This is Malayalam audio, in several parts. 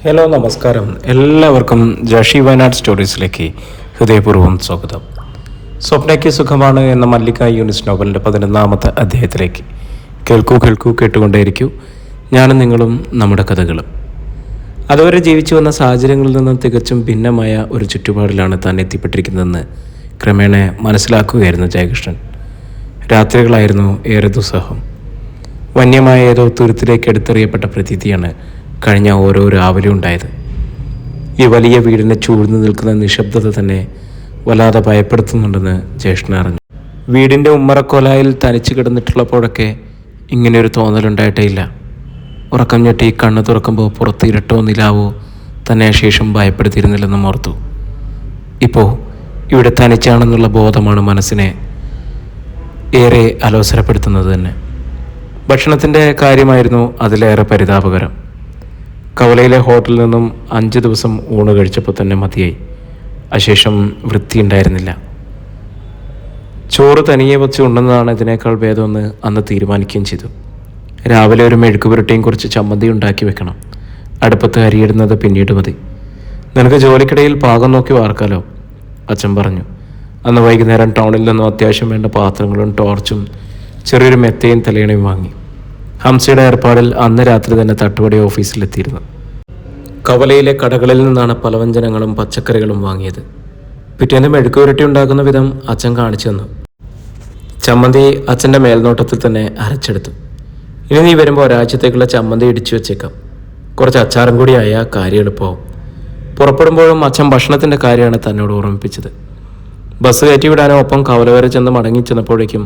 ഹലോ നമസ്കാരം, എല്ലാവർക്കും ജഷി വയനാട് സ്റ്റോറീസിലേക്ക് ഹൃദയപൂർവ്വം സ്വാഗതം. സ്വപ്നയ്ക്ക് സുഖമാണ് എന്ന മല്ലിക യൂനിസ് നോവലിൻ്റെ 11ാമത്തെ അധ്യായത്തിലേക്ക് കേൾക്കൂ കേട്ടുകൊണ്ടേയിരിക്കൂ. ഞാനും നിങ്ങളും നമ്മുടെ കഥകളും. അതുവരെ ജീവിച്ചു വന്ന സാഹചര്യങ്ങളിൽ നിന്നും തികച്ചും ഭിന്നമായ ഒരു ചുറ്റുപാടിലാണ് താൻ എത്തിപ്പെട്ടിരിക്കുന്നതെന്ന് ക്രമേണ മനസ്സിലാക്കുകയായിരുന്നു ജയകൃഷ്ണൻ. രാത്രികളായിരുന്നു ഏറെ ദുസ്സഹം. വന്യമായ ഏതോ തുരുത്തിലേക്ക് എടുത്തെറിയപ്പെട്ട പ്രതീതിയാണ് കഴിഞ്ഞ ഓരോ രാവിലെ ഉണ്ടായത്. ഈ വലിയ വീടിനെ ചൂഴ്ന്നു നിൽക്കുന്ന നിശബ്ദത തന്നെ വല്ലാതെ ഭയപ്പെടുത്തുന്നുണ്ടെന്ന് ജ്യേഷ്ഠൻ അറിഞ്ഞു. വീടിൻ്റെ ഉമ്മറക്കോലായിൽ തനിച്ചു കിടന്നിട്ടുള്ളപ്പോഴൊക്കെ ഇങ്ങനെയൊരു തോന്നലുണ്ടായിട്ടേ ഇല്ല. ഉറക്കം ഞെട്ടി കണ്ണു തുറക്കുമ്പോൾ പുറത്ത് ഇരട്ടോ നിലാവോ തന്നെ ശേഷം ഭയപ്പെടുത്തിയിരുന്നില്ലെന്നും ഓർത്തു. ഇപ്പോൾ ഇവിടെ തനിച്ചാണെന്നുള്ള ബോധമാണ് മനസ്സിനെ ഏറെ അലോസരപ്പെടുത്തുന്നത് തന്നെ. ഭക്ഷണത്തിൻ്റെ കാര്യമായിരുന്നു അതിലേറെ പരിതാപകരം. കവലയിലെ ഹോട്ടലിൽ നിന്നും 5 ദിവസം ഊണ് കഴിച്ചപ്പോൾ തന്നെ മതിയായി. അശേഷം വൃത്തിയുണ്ടായിരുന്നില്ല. ചോറ് തനിയെ വെച്ച് ഉണ്ടെന്നതാണ് ഇതിനേക്കാൾ ഭേദമെന്ന് അന്ന് തീരുമാനിക്കുകയും ചെയ്തു. രാവിലെ ഒരു മെഴുക്ക് പുരട്ടിയും കുറച്ച് ചമ്മന്തി ഉണ്ടാക്കി വെക്കണം. അടുപ്പത്ത് അരിയിടുന്നത് പിന്നീട് മതി. നിനക്ക് ജോലിക്കിടയിൽ പാകം നോക്കി വാർക്കാലോ, അച്ഛൻ പറഞ്ഞു. അന്ന് വൈകുന്നേരം ടൗണിൽ നിന്നും അത്യാവശ്യം വേണ്ട പാത്രങ്ങളും ടോർച്ചും ചെറിയൊരു മെത്തയും തലയണയും വാങ്ങി. ഹംസയുടെ ഏർപ്പാടിൽ അന്ന് രാത്രി തന്നെ തട്ടുപടി ഓഫീസിലെത്തിയിരുന്നു. കവലയിലെ കടകളിൽ നിന്നാണ് പലവ്യഞ്ജനങ്ങളും പച്ചക്കറികളും വാങ്ങിയത്. പിറ്റേന്ന് മെഴുക്ക് പുരട്ടി ഉണ്ടാക്കുന്ന വിധം അച്ഛൻ കാണിച്ചു തന്നു. ചമ്മന്തി അച്ഛൻ്റെ മേൽനോട്ടത്തിൽ തന്നെ അരച്ചെടുത്തു. ഇനി നീ വരുമ്പോൾ ഒരാഴ്ചത്തേക്കുള്ള ചമ്മന്തി ഇടിച്ചു വെച്ചേക്കാം. കുറച്ച് അച്ചാറും കൂടി ആയാൽ കാര്യം എളുപ്പമാവും. പുറപ്പെടുമ്പോഴും അച്ഛൻ ഭക്ഷണത്തിൻ്റെ കാര്യമാണ് തന്നോട് ഓർമ്മിപ്പിച്ചത്. ബസ് കയറ്റിവിടാനോ ഒപ്പം കവല വരെ ചെന്ന് മടങ്ങി ചെന്നപ്പോഴേക്കും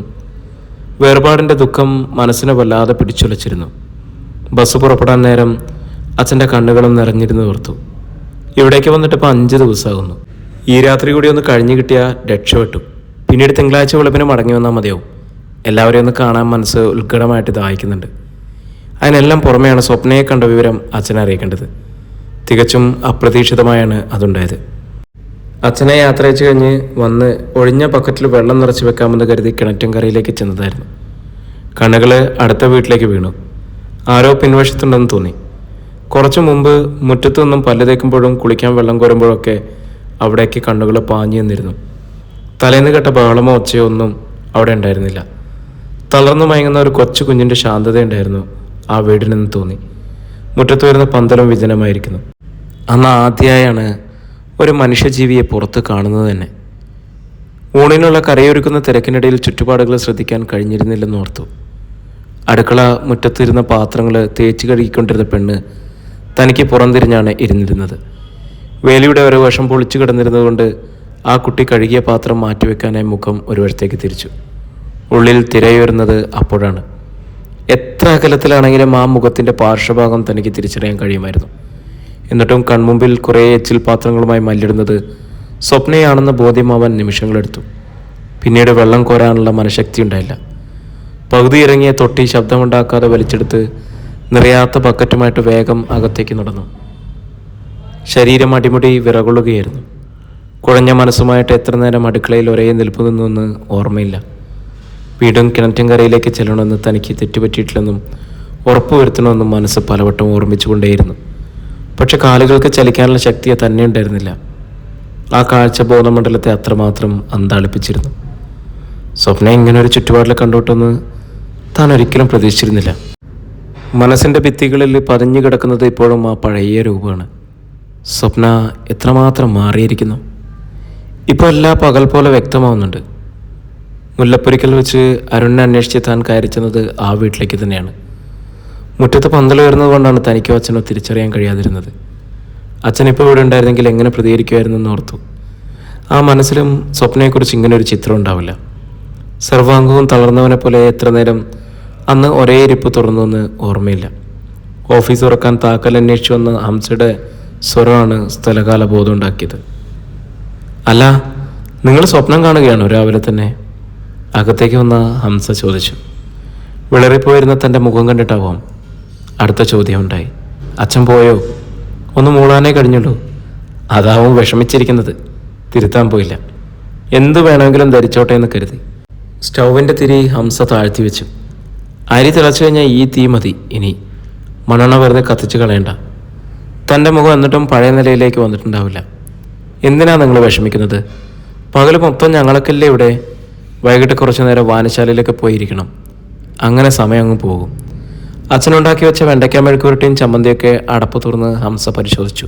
വേർപാടിൻ്റെ ദുഃഖം മനസ്സിനെ വല്ലാതെ പിടിച്ചുലച്ചിരുന്നു. ബസ് പുറപ്പെടാൻ നേരം അച്ഛൻ്റെ കണ്ണുകളും നിറഞ്ഞിരുന്നു ഓർത്തു. ഇവിടേക്ക് വന്നിട്ട് ഇപ്പോൾ 5 ദിവസമാകുന്നു. ഈ രാത്രി കൂടി ഒന്ന് കഴിഞ്ഞു കിട്ടിയാൽ രക്ഷപ്പെട്ടു. പിന്നീട് തിങ്കളാഴ്ച വെളുപ്പിന് മടങ്ങി വന്നാൽ മതിയാവും. എല്ലാവരെയും ഒന്ന് കാണാൻ മനസ്സ് ഉത്കടമായിട്ട് ദാഹിക്കുന്നുണ്ട്. അതിനെല്ലാം പുറമെയാണ് സ്വപ്നയെ കണ്ട വിവരം അച്ഛനെ അറിയിക്കേണ്ടത്. തികച്ചും അപ്രതീക്ഷിതമായാണ് അതുണ്ടായത്. അച്ഛനെ യാത്ര അയച്ചു കഴിഞ്ഞ് വന്ന് ഒഴിഞ്ഞ ബക്കറ്റിൽ വെള്ളം നിറച്ച് വെക്കാമെന്ന് കരുതി കിണറ്റങ്കരയിലേക്ക് ചെന്നതായിരുന്നു. കണ്ണുകൾ അടുത്ത വീട്ടിലേക്ക് വീണു. ആരോ പിൻവശത്തുണ്ടെന്ന് തോന്നി. കുറച്ചു മുമ്പ് മുറ്റത്തു നിന്നും പല്ല് തേക്കുമ്പോഴും കുളിക്കാൻ വെള്ളം കോരുമ്പോഴൊക്കെ അവിടേക്ക് കണ്ണുകൾ പാഞ്ഞു നിന്നിരുന്നു. തലേന്ന് കേട്ട ബഹളമോ ഒച്ചയോ ഒന്നും അവിടെ ഉണ്ടായിരുന്നില്ല. തളർന്നു മയങ്ങുന്ന ഒരു കൊച്ചു കുഞ്ഞിൻ്റെ ശാന്തതയുണ്ടായിരുന്നു ആ വീടിൽ നിന്ന് തോന്നി. മുറ്റത്ത് വരുന്ന പന്തലും വിജനമായിരിക്കുന്നു. അന്ന് ആദ്യമായാണ് ഒരു മനുഷ്യജീവിയെ പുറത്ത് കാണുന്നത് തന്നെ. ഊണിനുള്ള കരയൊരുക്കുന്ന തിരക്കിനിടയിൽ ചുറ്റുപാടുകൾ ശ്രദ്ധിക്കാൻ കഴിഞ്ഞിരുന്നില്ലെന്ന് ഓർത്തു. അടുക്കള മുറ്റത്തിരുന്ന പാത്രങ്ങൾ തേച്ച് കഴുകിക്കൊണ്ടിരുന്ന പെണ്ണ് തനിക്ക് പുറംതിരിഞ്ഞാണ് ഇരുന്നിരുന്നത്. വേലിയുടെ ഒരു വശം പൊളിച്ചു കിടന്നിരുന്നതുകൊണ്ട് ആ കുട്ടി കഴുകിയ പാത്രം മാറ്റിവെക്കാനായി മുഖം ഒരു വശത്തേക്ക് തിരിച്ചു. ഉള്ളിൽ തിരയുയരുന്നത് അപ്പോഴാണ്. എത്ര അകലത്തിലാണെങ്കിലും ആ മുഖത്തിൻ്റെ പാർശ്വഭാഗം തനിക്ക് തിരിച്ചറിയാൻ കഴിയുമായിരുന്നു. എന്നിട്ടും കൺമുമ്പിൽ കുറേ എച്ചിൽ പാത്രങ്ങളുമായി മല്ലിടുന്നത് സ്വപ്നയാണെന്ന ബോധ്യമാവാൻ നിമിഷങ്ങളെടുത്തു. പിന്നീട് വെള്ളം കോരാനുള്ള മനഃശക്തി ഉണ്ടായില്ല. പകുതി ഇറങ്ങിയ തൊട്ടി ശബ്ദമുണ്ടാക്കാതെ വലിച്ചെടുത്ത് നിറയാത്ത ബക്കറ്റുമായിട്ട് വേഗം അകത്തേക്ക് നടന്നു. ശരീരം അടിമുടി വിറകൊള്ളുകയായിരുന്നു. കുഴഞ്ഞ മനസ്സുമായിട്ട് എത്ര നേരം അടുക്കളയിൽ ഒരേ നിൽപ്പു നിന്നൊന്ന് ഓർമ്മയില്ല. വീണ്ടും കിണറ്റങ്കരയിലേക്ക് ചെല്ലണമെന്ന് തനിക്ക് തെറ്റുപറ്റിയിട്ടില്ലെന്നും ഉറപ്പുവരുത്തണമെന്നും മനസ്സ് പലവട്ടം ഓർമ്മിച്ചുകൊണ്ടേയിരുന്നു. പക്ഷെ കാലുകൾക്ക് ചലിക്കാനുള്ള ശക്തിയെ തന്നെ ഉണ്ടായിരുന്നില്ല. ആ കാഴ്ച ബോധമണ്ഡലത്തെ അത്രമാത്രം അന്താളിപ്പിച്ചിരുന്നു. സ്വപ്ന ഇങ്ങനൊരു ചുറ്റുപാടിൽ കണ്ടോട്ടെന്ന് താൻ ഒരിക്കലും പ്രതീക്ഷിച്ചിരുന്നില്ല. മനസ്സിൻ്റെ ഭിത്തികളിൽ പതിഞ്ഞു കിടക്കുന്നത് ഇപ്പോഴും ആ പഴയ രൂപമാണ്. സ്വപ്ന എത്രമാത്രം മാറിയിരിക്കുന്നു. ഇപ്പോൾ എല്ലാം പകൽ പോലെ വ്യക്തമാവുന്നുണ്ട്. മുല്ലപ്പൊരിക്കൽ വെച്ച് അരുണിനെ അന്വേഷിച്ച് താൻ കയറി ചെന്നത് ആ വീട്ടിലേക്ക് തന്നെയാണ്. മുറ്റത്ത് പന്തൽ ഉയർന്നത് കൊണ്ടാണ് തനിക്കോ അച്ഛനോ തിരിച്ചറിയാൻ കഴിയാതിരുന്നത്. അച്ഛനിപ്പോൾ ഇവിടെ ഉണ്ടായിരുന്നെങ്കിൽ എങ്ങനെ പ്രതികരിക്കുമായിരുന്നെന്ന് ഓർത്തു. ആ മനസ്സിലും സ്വപ്നയെക്കുറിച്ച് ഇങ്ങനെ ഒരു ചിത്രം ഉണ്ടാവില്ല. സർവാംഗവും തളർന്നവനെ പോലെ എത്ര നേരം അന്ന് ഒരേ ഇരിപ്പ് തുറന്നുവെന്ന് ഓർമ്മയില്ല. ഓഫീസ് തുറക്കാൻ താക്കൽ അന്വേഷിച്ചു വന്ന ഹംസയുടെ സ്വരമാണ് സ്ഥലകാല ബോധം ഉണ്ടാക്കിയത്. അല്ല, നിങ്ങൾ സ്വപ്നം കാണുകയാണോ രാവിലെ തന്നെ? അകത്തേക്ക് വന്ന ഹംസ ചോദിച്ചു. വിളറിപ്പോയിരുന്ന തൻ്റെ മുഖം കണ്ടിട്ടാവാം അടുത്ത ചോദ്യം ഉണ്ടായി. അച്ഛൻ പോയോ? ഒന്ന് മൂളാനേ കഴിഞ്ഞുള്ളൂ. അതാവും വിഷമിച്ചിരിക്കുന്നത്. തിരുത്താൻ പോയില്ല. എന്തു വേണമെങ്കിലും ധരിച്ചോട്ടെ എന്ന് കരുതി. സ്റ്റൗവിൻ്റെ തിരി ഹംസ താഴ്ത്തി വെച്ചു. അരി തിളച്ചു കഴിഞ്ഞാൽ ഈ തീ മതി. ഇനി മണ്ണെണ്ണ വെറുതെ കത്തിച്ച് കളയണ്ട. തൻ്റെ മുഖം എന്നിട്ടും പഴയ നിലയിലേക്ക് വന്നിട്ടുണ്ടാവില്ല. എന്തിനാണ് നിങ്ങൾ വിഷമിക്കുന്നത്? പകൽ മൊത്തം ഞങ്ങളൊക്കെയല്ലേ ഇവിടെ. വൈകിട്ട് കുറച്ചു നേരം വായനശാലയിലൊക്കെ പോയിരിക്കണം. അങ്ങനെ സമയം അങ്ങ് പോകും. അച്ഛനുണ്ടാക്കി വെച്ച വെണ്ടയ്ക്ക മെഴുക്കുവരട്ടിയും ചമ്മന്തിയൊക്കെ അടപ്പ് തുറന്ന് ഹംസ പരിശോധിച്ചു.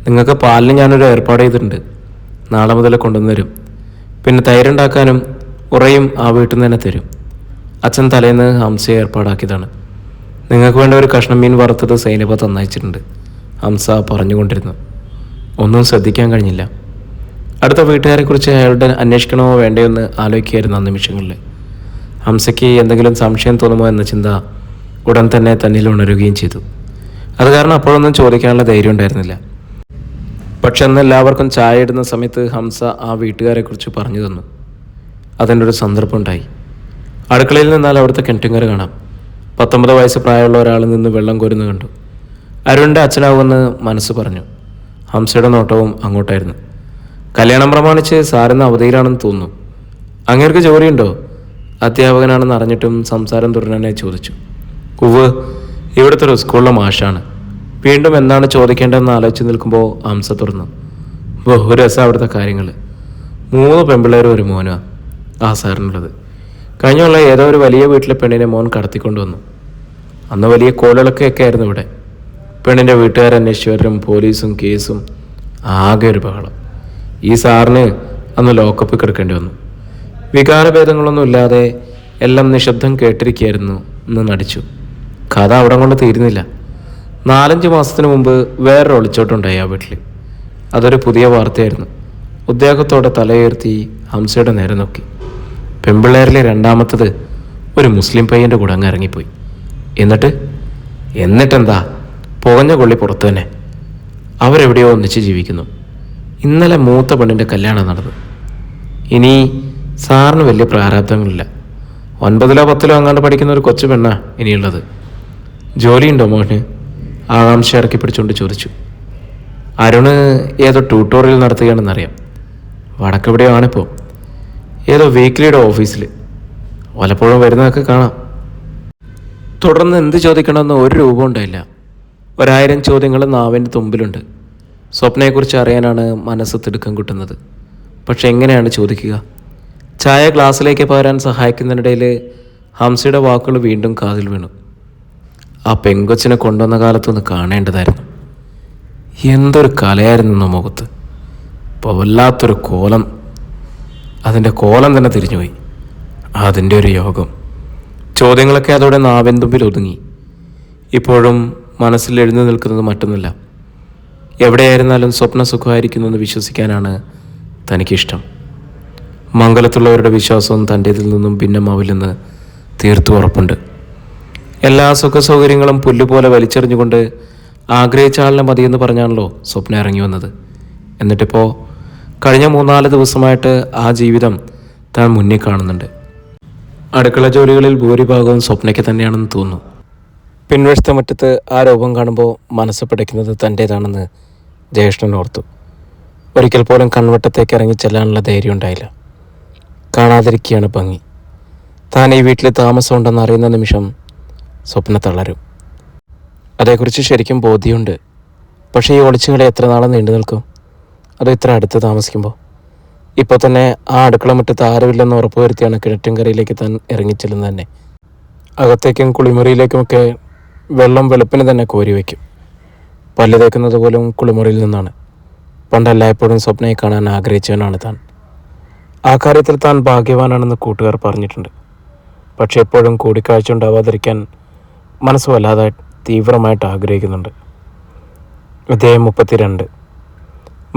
നിങ്ങൾക്ക് പാലിന് ഞാനൊരു ഏർപ്പാട് ചെയ്തിട്ടുണ്ട്. നാളെ മുതൽ കൊണ്ടുവന്ന് തരും. പിന്നെ തൈരുണ്ടാക്കാനും ഉറയും ആ വീട്ടിൽ നിന്ന് തന്നെ തരും. അച്ഛൻ തലേന്ന് ഹംസയെ ഏർപ്പാടാക്കിയതാണ്. നിങ്ങൾക്ക് വേണ്ട ഒരു കഷ്ണം മീൻ വറുത്തത് സൈനബ തന്നയച്ചിട്ടുണ്ട്, ഹംസ പറഞ്ഞുകൊണ്ടിരുന്നു. ഒന്നും ശ്രദ്ധിക്കാൻ കഴിഞ്ഞില്ല. അടുത്ത വീട്ടുകാരെക്കുറിച്ച് അയാളുടെ അന്വേഷിക്കണമോ വേണ്ടയോ എന്ന് ആലോചിക്കുകയായിരുന്നു ആ നിമിഷങ്ങളിൽ. ഹംസയ്ക്ക് എന്തെങ്കിലും സംശയം തോന്നുമോ എന്ന ചിന്ത ഉടൻ തന്നെ തന്നിൽ ഉണരുകയും ചെയ്തു. അത് കാരണം അപ്പോഴൊന്നും ചോദിക്കാനുള്ള ധൈര്യം ഉണ്ടായിരുന്നില്ല. പക്ഷെ അന്ന് എല്ലാവർക്കും ചായ ഇടുന്ന സമയത്ത് ഹംസ ആ വീട്ടുകാരെക്കുറിച്ച് പറഞ്ഞു തന്നു. അതിൻ്റെ ഒരു സന്ദർഭം ഉണ്ടായി. അടുക്കളയിൽ നിന്നാൽ അവിടുത്തെ കിണറ്റുങ്ങര കാണാം. 19 വയസ്സ് പ്രായമുള്ള ഒരാളിൽ നിന്ന് വെള്ളം കോരുന്നു കണ്ടു. അരുണിൻ്റെ അച്ഛനാവുമെന്ന് മനസ്സ് പറഞ്ഞു. ഹംസയുടെ നോട്ടവും അങ്ങോട്ടായിരുന്നു. കല്യാണം പ്രമാണിച്ച് സാറിന്ന് അവധിയിലാണെന്ന് തോന്നുന്നു. അങ്ങേർക്ക് ജോലിയുണ്ടോ? അധ്യാപകനാണെന്ന് അറിഞ്ഞിട്ടും സംസാരം തുടരാനായി ചോദിച്ചു. ഉവ്, ഇവിടുത്തെ ഒരു സ്കൂളിലെ മാഷാണ്. വീണ്ടും എന്താണ് ചോദിക്കേണ്ടതെന്ന് ആലോചിച്ച് നിൽക്കുമ്പോൾ ഹംസ തുറന്നു. ബഹു രസം അവിടുത്തെ കാര്യങ്ങൾ. 3 പെൺപിള്ളേരും ഒരു മോനുമാണ് ആ സാറിനുള്ളത്. കഴിഞ്ഞുള്ള ഏതോ ഒരു വലിയ വീട്ടിലെ പെണ്ണിനെ മോൻ കടത്തിക്കൊണ്ടുവന്നു. അന്ന് വലിയ കോളിളക്കൊക്കെ ആയിരുന്നു ഇവിടെ. പെണ്ണിൻ്റെ വീട്ടുകാരന്വേഷിച്ചവരും പോലീസും കേസും ആകെ ഒരു ബഹളം. ഈ സാറിന് അന്ന് ലോക്കപ്പിൽ കിടക്കേണ്ടി വന്നു. വികാരഭേദങ്ങളൊന്നും ഇല്ലാതെ എല്ലാം നിശബ്ദം കേട്ടിരിക്കുകയായിരുന്നു എന്ന് നടിച്ചു. കഥ അവിടെ കൊണ്ട് തീരുന്നില്ല. 4-5 മാസത്തിന് മുമ്പ് വേറൊരു ഒളിച്ചോട്ടുണ്ടായി ആ വീട്ടിൽ. അതൊരു പുതിയ വാർത്തയായിരുന്നു. ഉദ്യോഗത്തോടെ തലയുയർത്തി ഹംസയുടെ നേരെ നോക്കി. പെൺപിള്ളേരിലെ രണ്ടാമത്തത് ഒരു മുസ്ലിം പയ്യൻ്റെ കൂടെ അങ്ങ് ഇറങ്ങിപ്പോയി. എന്നിട്ടെന്താ, പുകഞ്ഞ കൊള്ളി പുറത്തു തന്നെ. അവരെവിടെയോ ഒന്നിച്ച് ജീവിക്കുന്നു. ഇന്നലെ മൂത്ത പെണ്ണിൻ്റെ കല്യാണം നടന്നു. ഇനി സാറിന് വലിയ പ്രാരാബ്ദങ്ങളില്ല. 9-ലോ 10-ലോ അങ്ങാണ്ട് പഠിക്കുന്ന ഒരു കൊച്ചു പെണ്ണാ ഇനിയുള്ളത്. ജോലിയുണ്ടോ മോന്? ആകാംക്ഷ ഇറക്കി പിടിച്ചുകൊണ്ട് ചോദിച്ചു. അരുണ് ഏതോ ട്യൂട്ടോറിയൽ നടത്തുകയാണെന്നറിയാം. വടക്കെവിടെയോ ആണിപ്പോൾ. ഏതോ വീക്ക്ലിയുടെ ഓഫീസിൽ. വല്ലപ്പോഴും വരുന്നതൊക്കെ കാണാം. തുടർന്ന് എന്ത് ചോദിക്കണമെന്ന് ഒരു രൂപം ഉണ്ടായില്ല. 1000 ചോദ്യങ്ങൾ നാവിൻ്റെ തുമ്പിലുണ്ട്. സ്വപ്നയെക്കുറിച്ച് അറിയാനാണ് മനസ്സ് തിടുക്കം കിട്ടുന്നത്. പക്ഷെ എങ്ങനെയാണ് ചോദിക്കുക? ചായ ഗ്ലാസ്സിലേക്ക് പകരാൻ സഹായിക്കുന്നതിനിടയിൽ ഹംസയുടെ വാക്കുകൾ വീണ്ടും കാതിൽ വീണു. ആ പെങ്കൊച്ചിനെ കൊണ്ടുവന്ന കാലത്തൊന്ന് കാണേണ്ടതായിരുന്നു. എന്തൊരു കലയായിരുന്നു മുഖത്ത്. ഇപ്പോൾ വല്ലാത്തൊരു കോലം. അതിൻ്റെ കോലം തന്നെ തിരിഞ്ഞുപോയി. അതിൻ്റെ ഒരു യോഗം. ചോദ്യങ്ങളൊക്കെ അതോടെ നാവിൻ തുമ്പിൽ ഒതുങ്ങി. ഇപ്പോഴും മനസ്സിൽ എഴുന്നു നിൽക്കുന്നത് മറ്റൊന്നുമില്ല. എവിടെയായിരുന്നാലും സ്വപ്ന സുഖമായിരിക്കുന്നെന്ന് വിശ്വസിക്കാനാണ് തനിക്കിഷ്ടം. മംഗലത്തുള്ളവരുടെ വിശ്വാസവും തൻ്റേതിൽ നിന്നും ഭിന്നമാവില്ലെന്ന് തീർത്തു ഉറപ്പുണ്ട്. എല്ലാ സുഖ സൗകര്യങ്ങളും പുല്ലുപോലെ വലിച്ചെറിഞ്ഞുകൊണ്ട് ആഗ്രഹിച്ച ആളിനെ മതിയെന്ന് പറഞ്ഞാണല്ലോ സ്വപ്ന ഇറങ്ങി വന്നത്. എന്നിട്ടിപ്പോൾ കഴിഞ്ഞ 3-4 ദിവസമായിട്ട് ആ ജീവിതം താൻ മുന്നിൽ കാണുന്നുണ്ട്. അടുക്കള ജോലികളിൽ ഭൂരിഭാഗവും സ്വപ്നയ്ക്ക് തന്നെയാണെന്ന് തോന്നുന്നു. പിൻവശത്തെ മുറ്റത്ത് ആ രൂപം കാണുമ്പോൾ മനസ്സ് പിടയ്ക്കുന്നത് തൻ്റേതാണെന്ന് ജ്യേഷ്ഠൻ ഓർത്തു. ഒരിക്കൽ പോലും കൺവട്ടത്തേക്ക് ഇറങ്ങി ചെല്ലാനുള്ള ധൈര്യം ഉണ്ടായില്ല. കാണാതിരിക്കുകയാണ് ഭംഗി. താൻ ഈ വീട്ടിൽ താമസമുണ്ടെന്ന് അറിയുന്ന നിമിഷം സ്വപ്ന തളരും. അതേക്കുറിച്ച് ശരിക്കും ബോധ്യമുണ്ട്. പക്ഷേ ഈ ഒളിച്ചുകളി എത്ര നാളും നീണ്ടു നിൽക്കും? അത് ഇത്ര അടുത്ത് താമസിക്കുമ്പോൾ. ഇപ്പോൾ തന്നെ ആ അടുക്കള മുറ്റത്ത് ആരുമില്ലെന്ന് ഉറപ്പുവരുത്തിയാണ് കിണറ്റുംകരയിലേക്ക് താൻ ഇറങ്ങിച്ചെല്ലുന്നത് തന്നെ. അകത്തേക്കും കുളിമുറിയിലേക്കുമൊക്കെ വെള്ളം വെളുപ്പിന് തന്നെ കോരി വയ്ക്കും. പല്ല് തേക്കുന്നത് പോലും കുളിമുറിയിൽ നിന്നാണ്. പണ്ടെല്ലായ്പ്പോഴും സ്വപ്നയെ കാണാൻ ആഗ്രഹിച്ചവനാണ് താൻ. ആ കാര്യത്തിൽ താൻ ഭാഗ്യവാനാണെന്ന് കൂട്ടുകാർ പറഞ്ഞിട്ടുണ്ട്. പക്ഷെ എപ്പോഴും കൂടിക്കാഴ്ച ഉണ്ടാവാതിരിക്കാൻ മനസ്സ് വല്ലാതെ തീവ്രമായിട്ട് ആഗ്രഹിക്കുന്നുണ്ട്. അധ്യായം 32.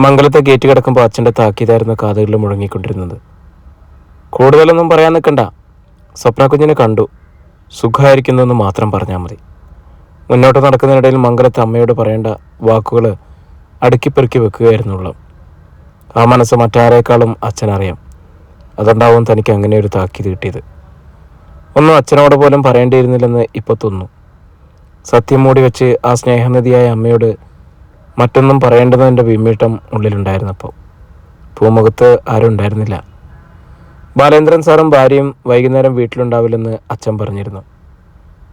മംഗലത്തെ ഗേറ്റ് കിടക്കുമ്പോൾ അച്ഛൻ്റെ താക്കീതായിരുന്നു കാതുകളിൽ മുഴങ്ങിക്കൊണ്ടിരുന്നത്. കൂടുതലൊന്നും പറയാൻ നിൽക്കണ്ട. സ്വപ്ന കുഞ്ഞിനെ കണ്ടു, സുഖമായിരിക്കുന്നുവെന്ന് മാത്രം പറഞ്ഞാൽ മതി. മുന്നോട്ട് നടക്കുന്നതിനിടയിൽ മംഗലത്തെ അമ്മയോട് പറയേണ്ട വാക്കുകൾ അടുക്കിപ്പെറുക്കി വെക്കുകയായിരുന്നുള്ളൂ. ആ മനസ്സ് മറ്റാരേക്കാളും അച്ഛനറിയാം. അതുകൊണ്ടാവും തനിക്ക് അങ്ങനെ ഒരു താക്കീത് കിട്ടിയത്. ഒന്നും അച്ഛനോട് പോലും പറയേണ്ടിയിരുന്നില്ലെന്ന് ഇപ്പോൾ തോന്നുന്നു. സത്യം മൂടി വെച്ച് ആ സ്നേഹനിധിയായ അമ്മയോട് മറ്റൊന്നും പറയേണ്ടതിൻ്റെ വിമ്മീട്ടം ഉള്ളിലുണ്ടായിരുന്നപ്പോൾ പൂമുഖത്ത് ആരും ഉണ്ടായിരുന്നില്ല. ബാലേന്ദ്രൻ സാറും ഭാര്യയും വൈകുന്നേരം വീട്ടിലുണ്ടാവില്ലെന്ന് അച്ഛൻ പറഞ്ഞിരുന്നു.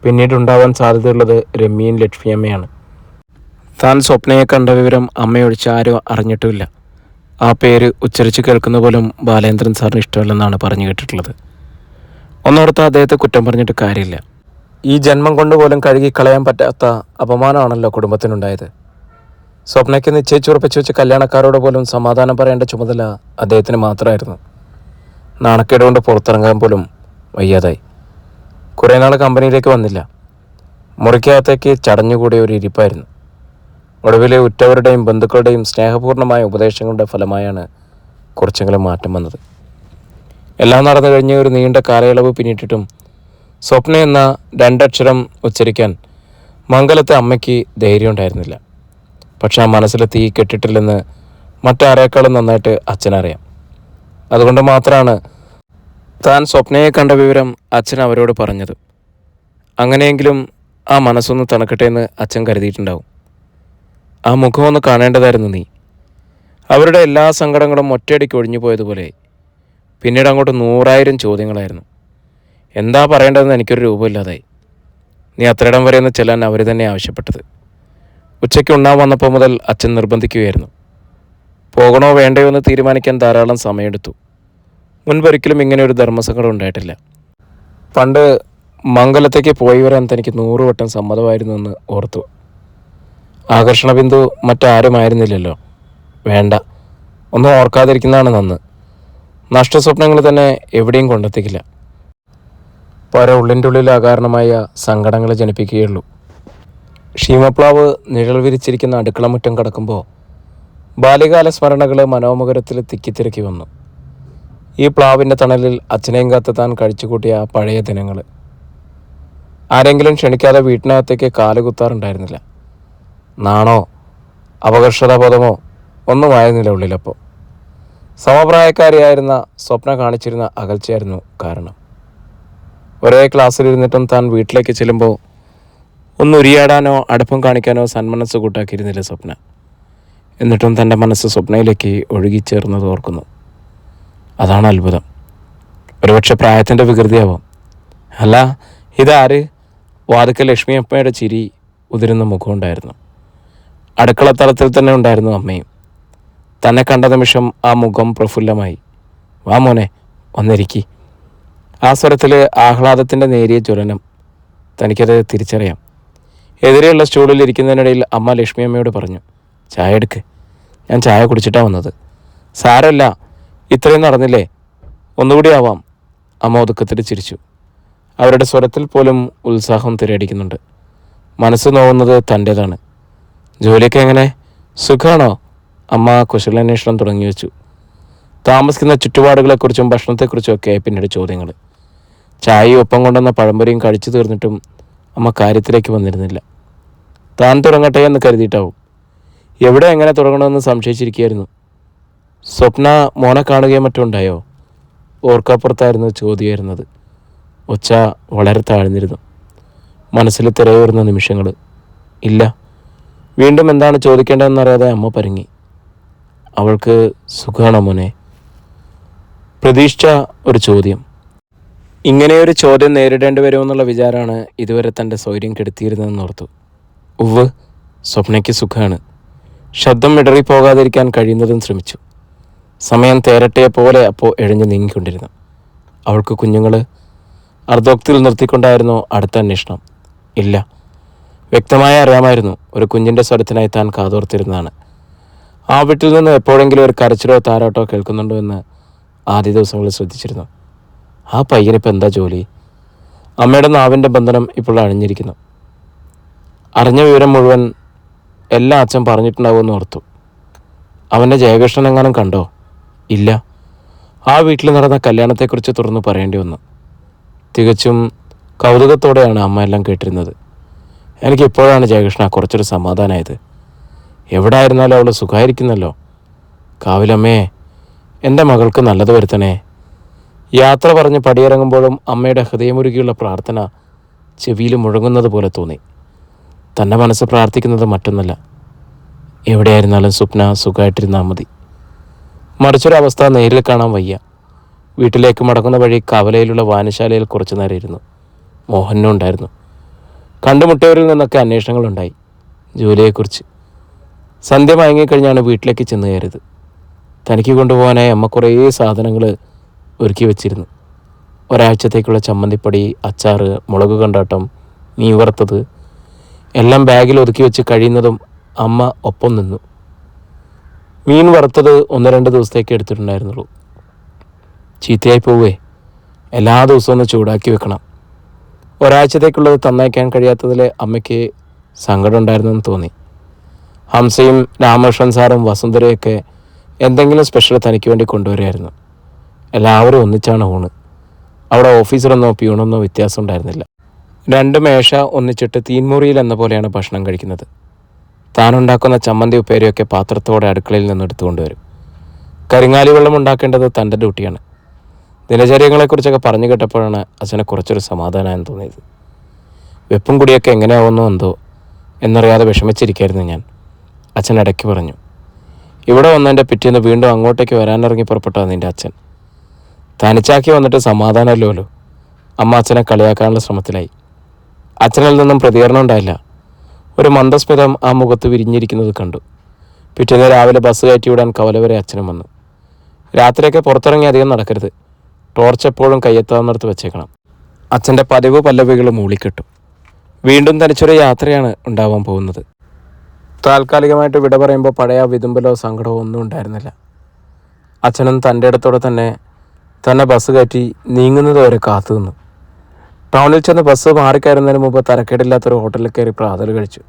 പിന്നീട് ഉണ്ടാവാൻ സാധ്യതയുള്ളത് രമ്യയും ലക്ഷ്മിയമ്മയാണ്. താൻ സ്വപ്നയെ കണ്ട വിവരം അമ്മയൊഴിച്ച് ആരും അറിഞ്ഞിട്ടുമില്ല. ആ പേര് ഉച്ചരിച്ച് കേൾക്കുന്ന പോലും ബാലേന്ദ്രൻ സാറിന് ഇഷ്ടമല്ലെന്നാണ് പറഞ്ഞു കേട്ടിട്ടുള്ളത്. ഒന്നോർത്ത് അദ്ദേഹത്തെ കുറ്റം പറഞ്ഞിട്ട് കാര്യമില്ല. ഈ ജന്മം കൊണ്ട് പോലും കഴുകിക്കളയാൻ പറ്റാത്ത അപമാനമാണല്ലോ കുടുംബത്തിനുണ്ടായത്. സ്വപ്നയ്ക്ക് നിശ്ചയിച്ചുറപ്പിച്ച് വെച്ച് കല്യാണക്കാരോട് പോലും സമാധാനം പറയേണ്ട ചുമതല അദ്ദേഹത്തിന് മാത്രമായിരുന്നു. നാണക്കേട് കൊണ്ട് പുറത്തിറങ്ങാൻ പോലും വയ്യാതായി. കുറേ നാൾ കമ്പനിയിലേക്ക് വന്നില്ല. മുറിക്കകത്തേക്ക് ചടഞ്ഞുകൂടിയ ഒരു ഇരിപ്പായിരുന്നു. ഒടുവിലെ ഉറ്റവരുടെയും ബന്ധുക്കളുടെയും സ്നേഹപൂർണ്ണമായ ഉപദേശങ്ങളുടെ ഫലമായാണ് കുറച്ചെങ്കിലും മാറ്റം വന്നത്. എല്ലാം നടന്നു കഴിഞ്ഞ് ഒരു നീണ്ട കാലയളവ് പിന്നിട്ടിട്ടും സ്വപ്ന എന്ന രണ്ടക്ഷരം ഉച്ചരിക്കാൻ മംഗലത്തെ അമ്മയ്ക്ക് ധൈര്യം ഉണ്ടായിരുന്നില്ല. പക്ഷെ ആ മനസ്സിലെ തീ കെട്ടിട്ടില്ലെന്ന് മറ്റാരേക്കാളും നന്നായിട്ട് അച്ഛനറിയാം. അതുകൊണ്ട് മാത്രമാണ് താൻ സ്വപ്നയെ കണ്ട വിവരം അച്ഛൻ അവരോട് പറഞ്ഞത്. അങ്ങനെയെങ്കിലും ആ മനസ്സൊന്ന് തണുക്കട്ടെ എന്ന് അച്ഛൻ കരുതിയിട്ടുണ്ടാവും. ആ മുഖമൊന്ന് കാണേണ്ടതായിരുന്നു നീ. അവരുടെ എല്ലാ സങ്കടങ്ങളും ഒറ്റയടിക്ക് ഒഴിഞ്ഞു പോയതുപോലെ പിന്നീട് അങ്ങോട്ട് 100,000 ചോദ്യങ്ങളായിരുന്നു. എന്താ പറയേണ്ടതെന്ന് എനിക്കൊരു രൂപമില്ലാതായി. നീ അത്രയിടം വരെ ഒന്ന് ചെല്ലാൻ അവർ തന്നെ ആവശ്യപ്പെട്ടത്. ഉച്ചയ്ക്ക് ഉണ്ണാൻ വന്നപ്പോൾ മുതൽ അച്ഛൻ നിർബന്ധിക്കുകയായിരുന്നു. പോകണോ വേണ്ടയോ എന്ന് തീരുമാനിക്കാൻ ധാരാളം സമയമെടുത്തു. മുൻപൊരിക്കലും ഇങ്ങനെ ഒരു ധർമ്മസങ്കടം ഉണ്ടായിട്ടില്ല. പണ്ട് മംഗലത്തേക്ക് പോയി വരാൻ തനിക്ക് 100 വട്ടം സമ്മതമായിരുന്നു എന്ന് ഓർത്തു. ആകർഷണ ബിന്ദു മറ്റാരുമായിരുന്നില്ലല്ലോ. വേണ്ട, ഒന്നും ഓർക്കാതിരിക്കുന്നതാണ് നന്ന്. നഷ്ടസ്വപ്നങ്ങൾ തന്നെ എവിടെയും കൊണ്ടെത്തിക്കില്ല. പല ഉള്ളിൻ്റെ ഉള്ളിൽ അകാരണമായ സങ്കടങ്ങൾ ജനിപ്പിക്കുകയുള്ളൂ. ക്ഷീമപ്ലാവ് നിഴൽ വിരിച്ചിരിക്കുന്ന അടുക്കളമുറ്റം കടക്കുമ്പോൾ ബാല്യകാല സ്മരണകൾ മനോമുഖരത്തിൽ തിക്കിത്തിരക്കി വന്നു. ഈ പ്ലാവിൻ്റെ തണലിൽ അച്ഛനെയും കാത്ത് താൻ കഴിച്ചുകൂട്ടിയ പഴയ ദിനങ്ങൾ. ആരെങ്കിലും ക്ഷണിക്കാതെ വീട്ടിനകത്തേക്ക് കാലുകുത്താറുണ്ടായിരുന്നില്ല. നാണോ അപകർഷതാബോധമോ ഒന്നും ആയിരുന്നില്ല ഉള്ളിലപ്പോൾ. സമപ്രായക്കാരിയായിരുന്ന സ്വപ്ന കാണിച്ചിരുന്ന അകൽച്ചയായിരുന്നു കാരണം. ഒരേ ക്ലാസ്സിലിരുന്നിട്ടും താൻ വീട്ടിലേക്ക് ചെല്ലുമ്പോൾ ഒന്നുരിയാടാനോ അടുപ്പം കാണിക്കാനോ സന്മനസ് കൂട്ടാക്കിയിരുന്നില്ല സ്വപ്ന. എന്നിട്ടും തൻ്റെ മനസ്സ് സ്വപ്നയിലേക്ക് ഒഴുകിച്ചേർന്നത് ഓർക്കുന്നു. അതാണ് അത്ഭുതം. ഒരുപക്ഷെ പ്രായത്തിൻ്റെ വികൃതിയാവാം. അല്ല, ഇതാര്? വാതുക്കൽ ലക്ഷ്മിയമ്മയുടെ ചിരി ഉതിരുന്ന മുഖമുണ്ടായിരുന്നു. അടുക്കളത്തളത്തിൽ തന്നെ ഉണ്ടായിരുന്നു അമ്മയും. തന്നെ കണ്ട നിമിഷം ആ മുഖം പ്രഫുല്ലമായി. വാ മോനെ, വന്നിരിക്കി. ആ സ്വരത്തിൽ ആഹ്ലാദത്തിൻ്റെ നേരിയ ജ്വലനം. തനിക്കത് തിരിച്ചറിയാം. എതിരെയുള്ള സ്റ്റൂളിൽ ഇരിക്കുന്നതിനിടയിൽ അമ്മ ലക്ഷ്മിയമ്മയോട് പറഞ്ഞു, ചായ എടുക്ക്. ഞാൻ ചായ കുടിച്ചിട്ടാണ് വന്നത്. സാരമില്ല, ഇത്രയും നടന്നില്ലേ, ഒന്നുകൂടി ആവാം. അമ്മ ഒതുക്കത്തിൽ ചിരിച്ചു. അവരുടെ സ്വരത്തിൽ പോലും ഉത്സാഹം തിരയടിക്കുന്നുണ്ട്. മനസ്സ് നോവുന്നത് തൻ്റേതാണ്. ജോലിയൊക്കെ എങ്ങനെ? സുഖമാണോ? അമ്മ കുശലാന്വേഷണം തുടങ്ങി വെച്ചു. താമസിക്കുന്ന ചുറ്റുപാടുകളെക്കുറിച്ചും ഭക്ഷണത്തെക്കുറിച്ചും ഒക്കെ പിന്നീട് ചോദ്യങ്ങൾ. ചായയും ഒപ്പം കൊണ്ടുവന്ന പഴംപൊരിയും കഴിച്ചു തീർന്നിട്ടും അമ്മ കാര്യത്തിലേക്ക് വന്നിരുന്നില്ല. താൻ തുടങ്ങട്ടെ എന്ന് കരുതിയിട്ടാവും. എവിടെ എങ്ങനെ തുടങ്ങണമെന്ന് സംശയിച്ചിരിക്കുകയായിരുന്നു. സ്വപ്ന മോനെ കാണുകയും മറ്റും ഉണ്ടായോ? ഓർക്കപ്പുറത്തായിരുന്നു ചോദ്യമായിരുന്നത്. ഒച്ച വളരെ താഴ്ന്നിരുന്നു. മനസ്സിൽ തിരയുന്ന നിമിഷങ്ങൾ. ഇല്ല. വീണ്ടും എന്താണ് ചോദിക്കേണ്ടതെന്നറിയാതെ അമ്മ പരുങ്ങി. അവൾക്ക് സുഖമാണോ മോനെ? പ്രതീക്ഷിച്ച ഒരു ചോദ്യം. ഇങ്ങനെയൊരു ചോദ്യം നേരിടേണ്ടി വരുമെന്നുള്ള വിചാരമാണ് ഇതുവരെ തൻ്റെ സ്വൈര്യം കെടുത്തിയിരുന്നതെന്ന് ഓർത്തു. ഉവ്വ്, സ്വപ്നയ്ക്ക് സുഖമാണ്. ശബ്ദം ഇടറിപ്പോകാതിരിക്കാൻ കഴിയുന്നതും ശ്രമിച്ചു. സമയം തേരട്ടയെപ്പോലെ അപ്പോൾ എഴഞ്ഞു നീങ്ങിക്കൊണ്ടിരുന്നു. അവൾക്ക് കുഞ്ഞുങ്ങൾ? അർദ്ധോക്തിയിൽ നിർത്തിക്കൊണ്ടായിരുന്നു അടുത്ത അന്വേഷണം. ഇല്ല, വ്യക്തമായി അറിയാമായിരുന്നു ഒരു കുഞ്ഞിൻ്റെ സ്വരത്തിനായി താൻ കാതോർത്തിരുന്നതാണ്. ആ വീട്ടിൽ നിന്ന് എപ്പോഴെങ്കിലും ഒരു കരച്ചിലോ താരാട്ടോ കേൾക്കുന്നുണ്ടോ എന്ന് ആദ്യ ദിവസങ്ങളിൽ ശ്രദ്ധിച്ചിരുന്നു. ആ പയ്യനിപ്പോൾ എന്താ ജോലി? അമ്മയുടെ നാവിൻ്റെ ബന്ധനം ഇപ്പോൾ അഴിഞ്ഞിരിക്കുന്നു. അറിഞ്ഞ വിവരം മുഴുവൻ എല്ലാ അച്ഛൻ പറഞ്ഞിട്ടുണ്ടാവുമെന്ന് ഓർത്തു. അവൻ്റെ ജയകൃഷ്ണൻ എങ്ങാനും കണ്ടോ? ഇല്ല. ആ വീട്ടിൽ നടന്ന കല്യാണത്തെക്കുറിച്ച് തുറന്ന് പറയേണ്ടി വന്നു. തികച്ചും കൗതുകത്തോടെയാണ് അമ്മ എല്ലാം കേട്ടിരുന്നത്. എനിക്കിപ്പോഴാണ് ജയകൃഷ്ണ കുറച്ചൊരു സമാധാനമായത്. എവിടെ ആയിരുന്നാലും അവൾ സുഖമായിരിക്കുന്നല്ലോ. കാവിലമ്മേ, എൻ്റെ മകൾക്ക് നല്ലത് വരുത്തണേ. യാത്ര പറഞ്ഞ് പടിയിറങ്ങുമ്പോഴും അമ്മയുടെ ഹൃദയമുരുകിയുള്ള പ്രാർത്ഥന ചെവിയിൽ മുഴങ്ങുന്നത് പോലെ തോന്നി. തൻ്റെ മനസ്സ് പ്രാർത്ഥിക്കുന്നത് മറ്റൊന്നല്ല, എവിടെയായിരുന്നാലും സ്വപ്ന സുഖമായിട്ടിരുന്നാൽ മതി. മറിച്ചൊരവസ്ഥ നേരിൽ കാണാൻ വയ്യ. വീട്ടിലേക്ക് മടങ്ങുന്ന വഴി കവലയിലുള്ള വായനശാലയിൽ കുറച്ചു നേരം ഇരുന്നു. മോഹനും ഉണ്ടായിരുന്നു. കണ്ടുമുട്ടിയവരിൽ നിന്നൊക്കെ അന്വേഷണങ്ങളുണ്ടായി. ജോലിയെക്കുറിച്ച്, സന്ധ്യ മയങ്ങിക്കഴിഞ്ഞാണ് വീട്ടിലേക്ക് ചെന്ന് കയറിയത്. തനിക്ക് കൊണ്ടുപോകാനായി അമ്മ കുറേ സാധനങ്ങൾ ഒരുക്കി വെച്ചിരുന്നു. ഒരാഴ്ചത്തേക്കുള്ള ചമ്മന്തിപ്പൊടി, അച്ചാറ്, മുളക് കൊണ്ടാട്ടം, മീൻ വറുത്തത് എല്ലാം ബാഗിൽ ഒതുക്കി വെച്ച് കഴിയുന്നതും അമ്മ ഒപ്പം നിന്നു. മീൻ വറുത്തത് 1-2 ദിവസത്തേക്ക് എടുത്തിട്ടുണ്ടായിരുന്നുള്ളൂ. ചീത്തയായി പോവേ, എല്ലാ ദിവസവും ഒന്ന് ചൂടാക്കി വെക്കണം. ഒരാഴ്ചത്തേക്കുള്ളത് തന്നയക്കാൻ കഴിയാത്തതിൽ അമ്മയ്ക്ക് സങ്കടം ഉണ്ടായിരുന്നെന്ന് തോന്നി. ഹംസയും രാമകൃഷ്ണൻ സാറും വസുന്ധരയൊക്കെ എന്തെങ്കിലും സ്പെഷ്യൽ തനിക്ക് വേണ്ടി കൊണ്ടുവരുമായിരുന്നു. എല്ലാവരും ഒന്നിച്ചാണ് ഊണ്. അവിടെ ഓഫീസറെന്നോ പ്യൂണെന്നോ വ്യത്യാസം ഉണ്ടായിരുന്നില്ല. 2 മേശ ഒന്നിച്ചിട്ട് തീൻമുറിയിൽ എന്ന പോലെയാണ് ഭക്ഷണം കഴിക്കുന്നത്. താനുണ്ടാക്കുന്ന ചമ്മന്തി ഉപ്പേരിയൊക്കെ പാത്രത്തോടെ അടുക്കളയിൽ നിന്ന് എടുത്തുകൊണ്ടുവരും. കരിങ്ങാലി വെള്ളം ഉണ്ടാക്കേണ്ടത് തൻ്റെ ഡ്യൂട്ടിയാണ്. ദിനചര്യങ്ങളെക്കുറിച്ചൊക്കെ പറഞ്ഞു കേട്ടപ്പോഴാണ് അച്ഛനെ കുറച്ചൊരു സമാധാനമായെന്ന് തോന്നിയത്. വെപ്പും കുടിയൊക്കെ എങ്ങനെയാവുന്നോ എന്തോ എന്നറിയാതെ വിഷമിച്ചിരിക്കായിരുന്നു ഞാൻ. അച്ഛൻ ഇടയ്ക്ക് പറഞ്ഞു, ഇവിടെ വന്നതിൻ്റെ പിറ്റേന്ന് വീണ്ടും അങ്ങോട്ടേക്ക് വരാനിറങ്ങി പുറപ്പെട്ടതാണ് നിൻ്റെ അച്ഛൻ. തനിച്ചാക്കി വന്നിട്ട് സമാധാനമല്ലോ. അമ്മ അച്ഛനെ കളിയാക്കാനുള്ള ശ്രമത്തിലായി. അച്ഛനിൽ നിന്നും പ്രതികരണം ഉണ്ടായില്ല. ഒരു മന്ദസ്മിതം ആ മുഖത്ത് വിരിഞ്ഞിരിക്കുന്നത് കണ്ടു. പിറ്റേന്ന് രാവിലെ ബസ് കയറ്റി വിടാൻ കവല വരെ അച്ഛനും വന്നു. രാത്രിയൊക്കെ പുറത്തിറങ്ങി അധികം നടക്കരുത്, ടോർച്ച് എപ്പോഴും കയ്യെത്താവുന്നിടത്ത് വെച്ചേക്കണം. അച്ഛൻ്റെ പതിവ് പല്ലവികൾ മൂളിക്കെട്ടു. വീണ്ടും തനിച്ചൊരു യാത്രയാണ് ഉണ്ടാവാൻ പോകുന്നത്. താൽക്കാലികമായിട്ട് വിട പറയുമ്പോൾ പഴയ വിതുമ്പലോ സങ്കടമോ ഒന്നും ഉണ്ടായിരുന്നില്ല. അച്ഛനും തൻ്റെ ഇടത്തോടെ തന്നെ ബസ് കയറ്റി നീങ്ങുന്നത് വരെ കാത്തു നിന്നു. ടൗണിൽ ചെന്ന് ബസ് മാറിക്കയറുന്നതിന് മുമ്പ് തരക്കേടില്ലാത്തൊരു ഹോട്ടലിൽ കയറി പ്രാതൽ കഴിച്ചു.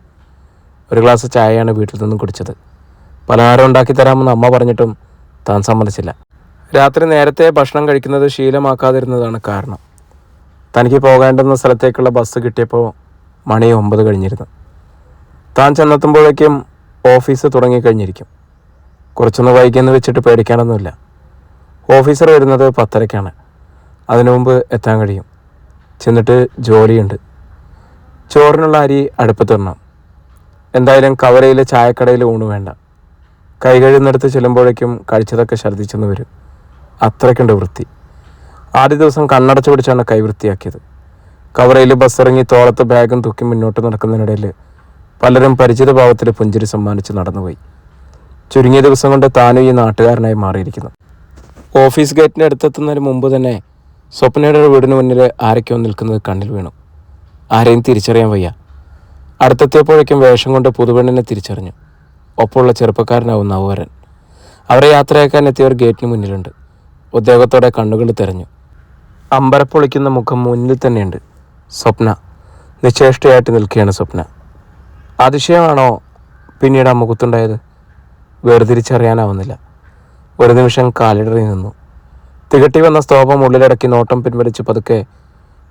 ഒരു ഗ്ലാസ് ചായയാണ് വീട്ടിൽ നിന്നും കുടിച്ചത്. പലഹാരം ഉണ്ടാക്കി തരാമെന്ന് അമ്മ പറഞ്ഞിട്ടും താൻ സമ്മതിച്ചില്ല. രാത്രി നേരത്തെ ഭക്ഷണം കഴിക്കുന്നത് ശീലമാക്കാതിരുന്നതാണ് കാരണം. തനിക്ക് പോകേണ്ടുന്ന സ്ഥലത്തേക്കുള്ള ബസ് കിട്ടിയപ്പോൾ മണി 9 കഴിഞ്ഞിരുന്നു. താൻ ചെന്നെത്തുമ്പോഴേക്കും ഓഫീസ് തുടങ്ങിക്കഴിഞ്ഞിരിക്കും. കുറച്ചൊന്ന് വൈകിയെന്ന് വെച്ചിട്ട് പേടിക്കാനൊന്നുമില്ല. ഓഫീസർ വരുന്നത് 10:30-ക്കാണ്. അതിനു മുമ്പ് എത്താൻ കഴിയും. ചെന്നിട്ട് ജോലിയുണ്ട്. ചോറിനുള്ള അരി അടുപ്പത്തിടണം. എന്തായാലും കവലയിൽ ചായക്കടയിൽ ഊണ് വേണ്ട. കൈ കഴുകുന്നിടത്ത് ചെല്ലുമ്പോഴേക്കും കഴിച്ചതൊക്കെ ഛർദ്ദിച്ചെന്ന് വരും. അത്രയ്ക്കുണ്ട് വൃത്തി. ആദ്യ ദിവസം കണ്ണടച്ചു പിടിച്ചാണ് കൈ വൃത്തിയാക്കിയത്. കവറയിൽ ബസ് ഇറങ്ങി തോളത്ത് ബാഗും തൂക്കി മുന്നോട്ട് നടക്കുന്നതിനിടയിൽ പലരും പരിചിത ഭാവത്തിൽ പുഞ്ചിരി സമ്മാനിച്ച് നടന്നുപോയി. ചുരുങ്ങിയ ദിവസം കൊണ്ട് താനും ഈ നാട്ടുകാരനായി മാറിയിരിക്കുന്നു. ഓഫീസ് ഗേറ്റിൻ്റെ അടുത്തെത്തുന്നതിന് മുമ്പ് തന്നെ സ്വപ്നയുടെ വീടിന് മുന്നിൽ ആരൊക്കെയോ നിൽക്കുന്നത് കണ്ണിൽ വീണു. ആരെയും തിരിച്ചറിയാൻ വയ്യ. അടുത്തെത്തിയപ്പോഴേക്കും വേഷം കൊണ്ട് പുതുപെണ്ണിനെ തിരിച്ചറിഞ്ഞു. ഒപ്പമുള്ള ചെറുപ്പക്കാരനാവും നവവരൻ. അവരെ യാത്രയാക്കാൻ എത്തിയവർ ഗേറ്റിന് മുന്നിലുണ്ട്. ഉദ്യോഗത്തോടെ കണ്ണുകൾ തെരഞ്ഞു. അമ്പരപ്പൊളിക്കുന്ന മുഖം മുന്നിൽ തന്നെയുണ്ട്. സ്വപ്ന നിശ്ചേഷ്ടയായിട്ട് നിൽക്കുകയാണ്. സ്വപ്ന അതിശയമാണോ പിന്നീട് ആ മുഖത്തുണ്ടായത്? വേർതിരിച്ചറിയാനാവുന്നില്ല. ഒരു നിമിഷം കാലിടറി നിന്നു. തികട്ടി വന്ന സ്തോഭം ഉള്ളിലടക്കി നോട്ടം പിൻവലിച്ച് പതുക്കെ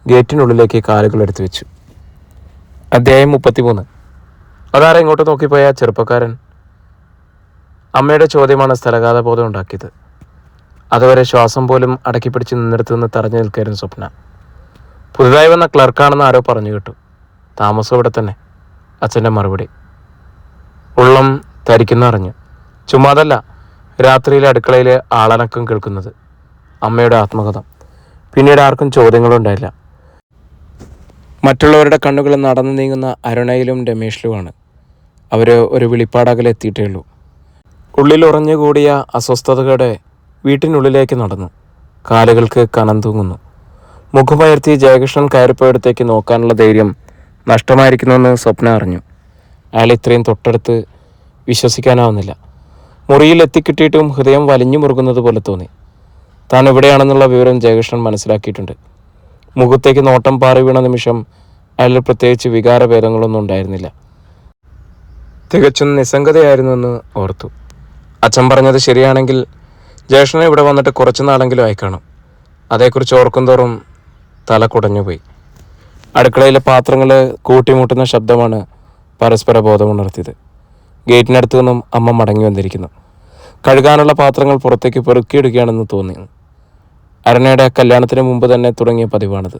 ഗേറ്റിനുള്ളിലേക്ക് കാലുകൾ എടുത്തു വെച്ചു. അധ്യായം 33. അതാരെ ഇങ്ങോട്ട് നോക്കിപ്പോയ ചെറുപ്പക്കാരൻ? അമ്മയുടെ ചോദ്യമാണ് സ്ഥലകാലബോധം ഉണ്ടാക്കിയത്. അതുവരെ ശ്വാസം പോലും അടക്കിപ്പിടിച്ച് നിന്നിടത്ത് നിന്ന് തടഞ്ഞു നിൽക്കായിരുന്നു സ്വപ്ന. പുതുതായി വന്ന ക്ലർക്കാണെന്ന് ആരോ പറഞ്ഞു കേട്ടു. താമസം ഇവിടെ തന്നെ. അച്ഛൻ്റെ മറുപടി. ഉള്ളം തരിക്കുന്ന അറിഞ്ഞു. ചുമ്മാതല്ല, രാത്രിയിലെ അടുക്കളയിൽ ആളനക്കം കേൾക്കുന്നത്. അമ്മയുടെ ആത്മകഥ. പിന്നീട് ആർക്കും ചോദ്യങ്ങളുണ്ടായില്ല. മറ്റുള്ളവരുടെ കണ്ണുകൾ നടന്നു നീങ്ങുന്ന അരുണയിലും രമേഷിലുമാണ്. അവർ ഒരു വിളിപ്പാടകലെ എത്തിയിട്ടേ ഉള്ളൂ. ഉള്ളിൽ ഉറഞ്ഞുകൂടിയ അസ്വസ്ഥതകളുടെ വീട്ടിനുള്ളിലേക്ക് നടന്നു. കാലുകൾക്ക് കനം തൂങ്ങുന്നു. മുഖമുയർത്തി ജയകൃഷ്ണൻ കയറിപ്പോയിടത്തേക്ക് നോക്കാനുള്ള ധൈര്യം നഷ്ടമായിരിക്കുന്നുവെന്ന് സ്വപ്ന അറിഞ്ഞു. അയാൾ ഇത്രയും തൊട്ടടുത്ത് വിശ്വസിക്കാനാവുന്നില്ല. മുറിയിൽ എത്തിക്കിട്ടിയിട്ടും ഹൃദയം വലിഞ്ഞു മുറുകുന്നത് പോലെ തോന്നി. താൻ എവിടെയാണെന്നുള്ള വിവരം ജയകൃഷ്ണൻ മനസ്സിലാക്കിയിട്ടുണ്ട്. മുഖത്തേക്ക് നോട്ടം പാറി വീണ നിമിഷം അയാളിൽ പ്രത്യേകിച്ച് വികാരഭേദങ്ങളൊന്നും ഉണ്ടായിരുന്നില്ല. തികച്ചും നിസ്സംഗതയായിരുന്നുവെന്ന് ഓർത്തു. അച്ഛൻ പറഞ്ഞത് ശരിയാണെങ്കിൽ ജയകൃഷ്ണൻ ഇവിടെ വന്നിട്ട് കുറച്ചു നാളെങ്കിലും ആയിക്കാണും. അതേക്കുറിച്ച് ഓർക്കും തോറും തല കുടഞ്ഞുപോയി. അടുക്കളയിലെ പാത്രങ്ങൾ കൂട്ടിമുട്ടുന്ന ശബ്ദമാണ് പരസ്പര ബോധമുണർത്തിയത്. ഗേറ്റിനടുത്തു നിന്നും അമ്മ മടങ്ങി വന്നിരിക്കുന്നു. കഴുകാനുള്ള പാത്രങ്ങൾ പുറത്തേക്ക് പെറുക്കിയിടുകയാണെന്ന് തോന്നി. അരുണയുടെ കല്യാണത്തിന് മുമ്പ് തന്നെ തുടങ്ങിയ പതിവാണിത്.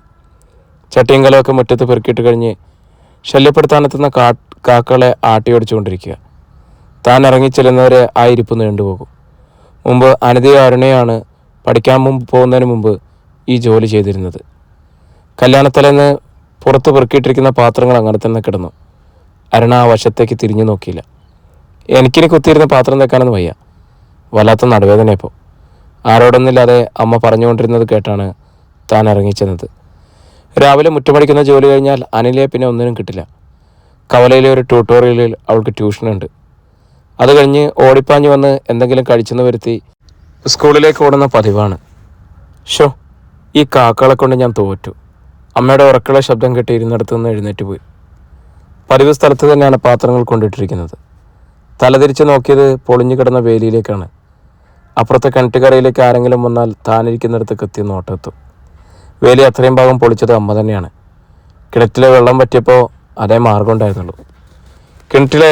ചട്ടിയും കലമൊക്കെ മുറ്റത്ത് പെറുക്കിയിട്ട് കഴിഞ്ഞ് ശല്യപ്പെടുത്താനെത്തുന്ന കാക്കകളെ ആട്ടിയോടിച്ചുകൊണ്ടിരിക്കുക. താൻ ഇറങ്ങിച്ചെല്ലുന്നവരെ ആ ഇരിപ്പ് നീണ്ടുപോകും. മുമ്പ് അനിതയോ അരുണയാണ് പഠിക്കാൻ പോകുന്നതിന് മുമ്പ് ഈ ജോലി ചെയ്തിരുന്നത്. കല്യാണത്തലേന്ന് പുറത്ത് പെറുക്കിയിട്ടിരിക്കുന്ന പാത്രങ്ങൾ അങ്ങനെ തന്നെ കിടന്നു. അരുണ ആ വശത്തേക്ക് തിരിഞ്ഞു നോക്കിയില്ല. എനിക്കിനി കുത്തിയിരുന്ന് പാത്രം തേക്കാനൊന്നും വയ്യ. വല്ലാത്ത നടുവേദന. ഇപ്പോൾ ആരോടൊന്നില്ലാതെ അമ്മ പറഞ്ഞുകൊണ്ടിരുന്നത് കേട്ടാണ് താൻ ഇറങ്ങിച്ചെന്നത്. രാവിലെ മുറ്റമടിക്കുന്ന ജോലി കഴിഞ്ഞാൽ അനിലെ പിന്നെ ഒന്നിനും കിട്ടില്ല. കവലയിലെ ഒരു ട്യൂട്ടോറിയലിൽ അവൾക്ക് ട്യൂഷനുണ്ട്. അത് കഴിഞ്ഞ് ഓടിപ്പാഞ്ഞ് വന്ന് എന്തെങ്കിലും കഴിച്ചെന്ന് വരുത്തി സ്കൂളിലേക്ക് ഓടുന്ന പതിവാണ്. ഷോ, ഈ കാക്കകളെ കൊണ്ട് ഞാൻ തോറ്റു. അമ്മയുടെ ഉറക്കള ശബ്ദം കേട്ട് ഇരുന്നിടത്തു നിന്ന് എഴുന്നേറ്റ് പോയി. പതിവ് സ്ഥലത്ത് തന്നെയാണ് പാത്രങ്ങൾ കൊണ്ടിട്ടിരിക്കുന്നത്. തലതിരിച്ച് നോക്കിയത് പൊളിഞ്ഞു കിടന്ന വേലിയിലേക്കാണ്. അപ്പുറത്തെ കിണറ്റുകരയിലേക്ക് ആരെങ്കിലും വന്നാൽ താനിരിക്കുന്നിടത്ത് കൃത്യം നോട്ടെത്തും. വേലി അത്രയും ഭാഗം പൊളിച്ചത് അമ്മ തന്നെയാണ്. കിണറ്റിലെ വെള്ളം പറ്റിയപ്പോൾ അതേ മാർഗം ഉണ്ടായിരുന്നുള്ളൂ. കിണറ്റിലെ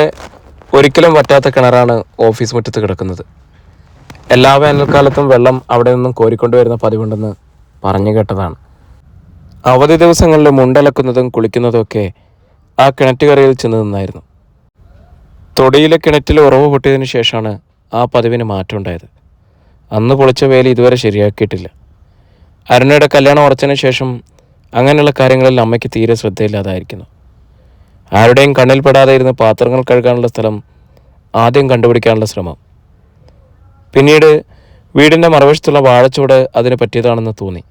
ഒരിക്കലും വറ്റാത്ത കിണറാണ് ഓഫീസ് മുറ്റത്ത് കിടക്കുന്നത്. എല്ലാ വേനൽക്കാലത്തും വെള്ളം അവിടെ നിന്നും കോരിക്കൊണ്ടുവരുന്ന പതിവുണ്ടെന്ന് പറഞ്ഞു കേട്ടതാണ്. അവധി ദിവസങ്ങളിൽ മുണ്ടലക്കുന്നതും കുളിക്കുന്നതും ഒക്കെ ആ കിണറ്റുകരയിൽ ചെന്ന് നിന്നായിരുന്നു. തൊടിയിലെ കിണറ്റിൽ ഉറവ് പൊട്ടിയതിനു ശേഷമാണ് ആ പതിവിന് മാറ്റമുണ്ടായത്. അന്ന് പൊളിച്ച വേലി ഇതുവരെ ശരിയാക്കിയിട്ടില്ല. അരുണയുടെ കല്യാണം ഉറച്ചതിന് ശേഷം അങ്ങനെയുള്ള കാര്യങ്ങളിൽ അമ്മയ്ക്ക് തീരെ ശ്രദ്ധയില്ലാതായിരിക്കുന്നു. ആരുടെയും കണ്ണിൽപ്പെടാതെ ഇരുന്ന് പാത്രങ്ങൾ കഴുകാനുള്ള സ്ഥലം ആദ്യം കണ്ടുപിടിക്കാനുള്ള ശ്രമം. പിന്നീട് വീടിൻ്റെ മറുവശത്തുള്ള വാഴച്ചൂട് അതിന് പറ്റിയതാണെന്ന് തോന്നി.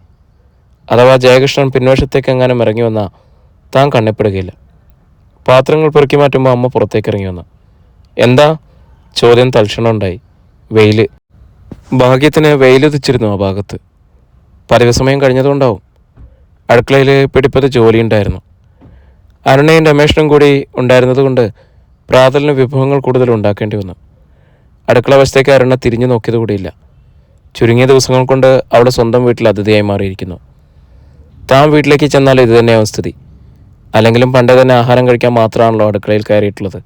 അഥവാ ജയകൃഷ്ണൻ പിൻവശത്തേക്ക് എങ്ങാനും ഇറങ്ങി വന്നാൽ താൻ കണ്ണിൽപ്പെടുകയില്ല. പാത്രങ്ങൾ പെറുക്കി മാറ്റുമ്പോൾ അമ്മ പുറത്തേക്ക് ഇറങ്ങി വന്നു. എന്താ ചോദ്യം തൽക്ഷണം ഉണ്ടായി. വെയിൽ. ഭാഗ്യത്തിന് വെയിലുദിച്ചിരുന്നു ആ ഭാഗത്ത്. പതിവ് സമയം കഴിഞ്ഞതുകൊണ്ടാവും. അടുക്കളയിൽ പിടിപ്പത് ജോലിയുണ്ടായിരുന്നു. അരുണയും രമേശനും കൂടി ഉണ്ടായിരുന്നത് കൊണ്ട് പ്രാതലിന് വിഭവങ്ങൾ കൂടുതൽ ഉണ്ടാക്കേണ്ടി വന്നു. അടുക്കള വശത്തേക്ക് അരുണ തിരിഞ്ഞു നോക്കിയത് കൂടിയില്ല. ചുരുങ്ങിയ ദിവസങ്ങൾ കൊണ്ട് അവളുടെ സ്വന്തം വീട്ടിൽ അതിഥിയായി മാറിയിരിക്കുന്നു. താൻ വീട്ടിലേക്ക് ചെന്നാൽ ഇത് തന്നെയാവും സ്ഥിതി. അല്ലെങ്കിലും പണ്ടേ തന്നെ ആഹാരം കഴിക്കാൻ മാത്രമാണല്ലോ അടുക്കളയിൽ കയറിയിട്ടുള്ളത്.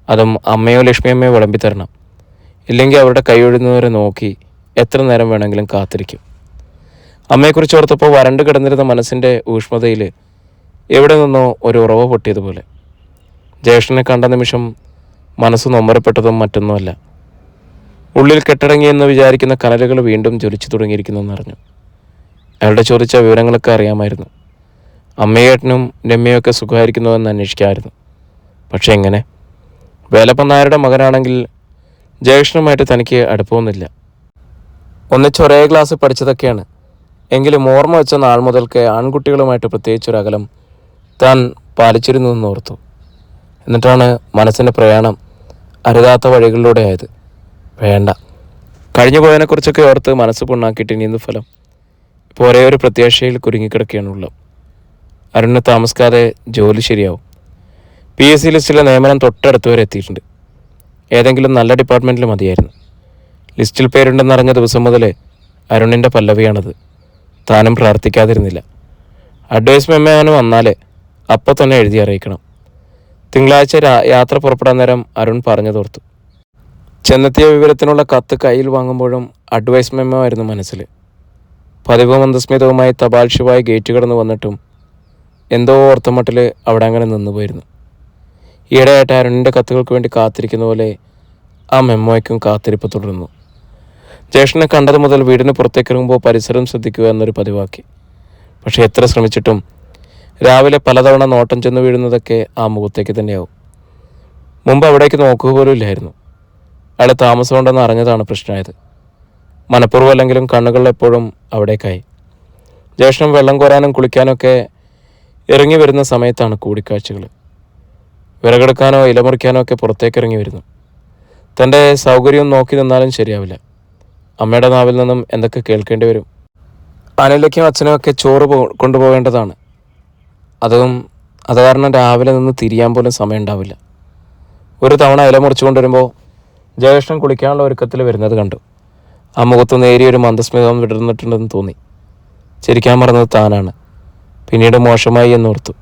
അതും അമ്മയോ ലക്ഷ്മിയമ്മയോ വിളമ്പിത്തരണം. ഇല്ലെങ്കിൽ അവരുടെ കൈയൊഴുന്നവരെ നോക്കി എത്ര നേരം വേണമെങ്കിലും കാത്തിരിക്കും. അമ്മയെക്കുറിച്ച് ഓർത്തപ്പോൾ വരണ്ട് കിടന്നിരുന്ന മനസ്സിൻ്റെ ഊഷ്മതയിൽ എവിടെ നിന്നോ ഒരു ഉറവ പൊട്ടിയതുപോലെ. ജ്യേഷ്ഠനെ കണ്ട നിമിഷം മനസ്സ് നൊമ്പരപ്പെട്ടതും മറ്റൊന്നുമല്ല. ഉള്ളിൽ കെട്ടടങ്ങിയെന്ന് വിചാരിക്കുന്ന കനലുകൾ വീണ്ടും ജ്വലിച്ചു തുടങ്ങിയിരിക്കുന്നെന്നറിഞ്ഞു. അയാളുടെ ചോദിച്ച വിവരങ്ങളൊക്കെ അറിയാമായിരുന്നു. അമ്മയേട്ടനും രമ്യയൊക്കെ സുഖമായിരിക്കുന്നുവെന്ന് അന്വേഷിക്കാമായിരുന്നു. പക്ഷെ എങ്ങനെ? വേലപ്പൻ നായരുടെ മകനാണെങ്കിൽ ജ്യേഷ്ഠനുമായിട്ട് തനിക്ക് അടുപ്പമൊന്നുമില്ല. ഒന്നിച്ച് ഒരേ ക്ലാസ് പഠിച്ചതൊക്കെയാണ്. എങ്കിലും ഓർമ്മ വെച്ച നാൾ മുതൽക്ക് ആൺകുട്ടികളുമായിട്ട് പ്രത്യേകിച്ചൊരകലം താൻ പാലിച്ചിരുന്നു എന്നോർത്തു. എന്നിട്ടാണ് മനസ്സിൻ്റെ പ്രയാണം അരുതാത്ത വഴികളിലൂടെ ആയത്. വേണ്ട, കഴിഞ്ഞു പോയതിനെക്കുറിച്ചൊക്കെ ഓർത്ത് മനസ്സ് പുണ്ണാക്കിയിട്ട് ഇനി എന്ത് ഫലം? ഇപ്പോൾ ഒരേ ഒരു പ്രത്യാശയിൽ കുരുങ്ങിക്കിടക്കുകയാണുള്ളത്. അരുണിന് താമസിക്കാതെ ജോലി ശരിയാവും. PSC ലിസ്റ്റിലെ നിയമനം തൊട്ടടുത്ത് വരെ എത്തിയിട്ടുണ്ട്. ഏതെങ്കിലും നല്ല ഡിപ്പാർട്ട്മെൻറ്റിൽ മതിയായിരുന്നു. ലിസ്റ്റിൽ പേരുണ്ടെന്നറിഞ്ഞ ദിവസം മുതൽ അരുണിൻ്റെ പല്ലവിയാണത്. താനും പ്രാർത്ഥിക്കാതിരുന്നില്ല. അഡ്വൈസ് മെമ്മോനും വന്നാലേ അപ്പം തന്നെ എഴുതി അറിയിക്കണം. തിങ്കളാഴ്ച യാത്ര പുറപ്പെടാൻ നേരം അരുൺ പറഞ്ഞതോർത്തു. ചെന്നെത്തിയ വിവരത്തിനുള്ള കത്ത് കയ്യിൽ വാങ്ങുമ്പോഴും അഡ്വൈസ് മെമ്മോ ആയിരുന്നു മനസ്സിൽ. പതിവ് മന്ദസ്മിതവുമായി തപാൽ ശിവായി ഗേറ്റ് കടന്ന് വന്നിട്ടും എന്തോ ഓർത്തമട്ടിൽ അവിടെ അങ്ങനെ നിന്നുപോയിരുന്നു. ഈയിടെയായിട്ട് അരുണിൻ്റെ കത്തുകൾക്ക് വേണ്ടി കാത്തിരിക്കുന്ന പോലെ ആ മെമ്മോയ്ക്കും കാത്തിരിപ്പ് തുടർന്നു. ജ്യേഷ്ഠനെ കണ്ടത് മുതൽ വീടിന് പുറത്തേക്കിറങ്ങുമ്പോൾ പരിസരം ശ്രദ്ധിക്കുക എന്നൊരു പതിവാക്കി. പക്ഷേ എത്ര ശ്രമിച്ചിട്ടും രാവിലെ പലതവണ നോട്ടം ചെന്ന് വീഴുന്നതൊക്കെ ആ മുഖത്തേക്ക് തന്നെയാവും. മുമ്പ് അവിടേക്ക് നോക്കുക പോലും ഇല്ലായിരുന്നു. അയാൾ താമസമുണ്ടെന്ന് അറിഞ്ഞതാണ് പ്രശ്നമായത്. മനഃപൂർവ്വം അല്ലെങ്കിലും കണ്ണുകൾ എപ്പോഴും അവിടേക്കായി. ജ്യേഷ്ഠൻ വെള്ളം കോരാനും കുളിക്കാനൊക്കെ ഇറങ്ങി വരുന്ന സമയത്താണ് കൂടിക്കാഴ്ചകൾ. വിറകെടുക്കാനോ ഇലമുറിക്കാനോ ഒക്കെ പുറത്തേക്ക് ഇറങ്ങി വരുന്നു. തൻ്റെ സൗകര്യം നോക്കി നിന്നാലും ശരിയാവില്ല. അമ്മയുടെ നാവിൽ നിന്നും എന്തൊക്കെ കേൾക്കേണ്ടി വരും. അനിലയ്ക്കും അച്ഛനും ഒക്കെ ചോറ് കൊണ്ടുപോകേണ്ടതാണ്. അത് കാരണം രാവിലെ നിന്ന് തിരിയാൻ പോലും സമയം ഉണ്ടാവില്ല. ഒരു തവണ ഇല മുറിച്ചു കൊണ്ടുവരുമ്പോൾ ജ്യേഷ്ഠൻ കുളിക്കാനുള്ള ഒരുക്കത്തിൽ വരുന്നത് കണ്ടു. ആ മുഖത്ത് നേരിയൊരു മന്ദസ്മിതം വിടർന്നിട്ടുണ്ടെന്ന് തോന്നി. ചിരിക്കാൻ മറന്നത് താനാണ്. പിന്നീട് മോശമായി എന്നോർത്തു.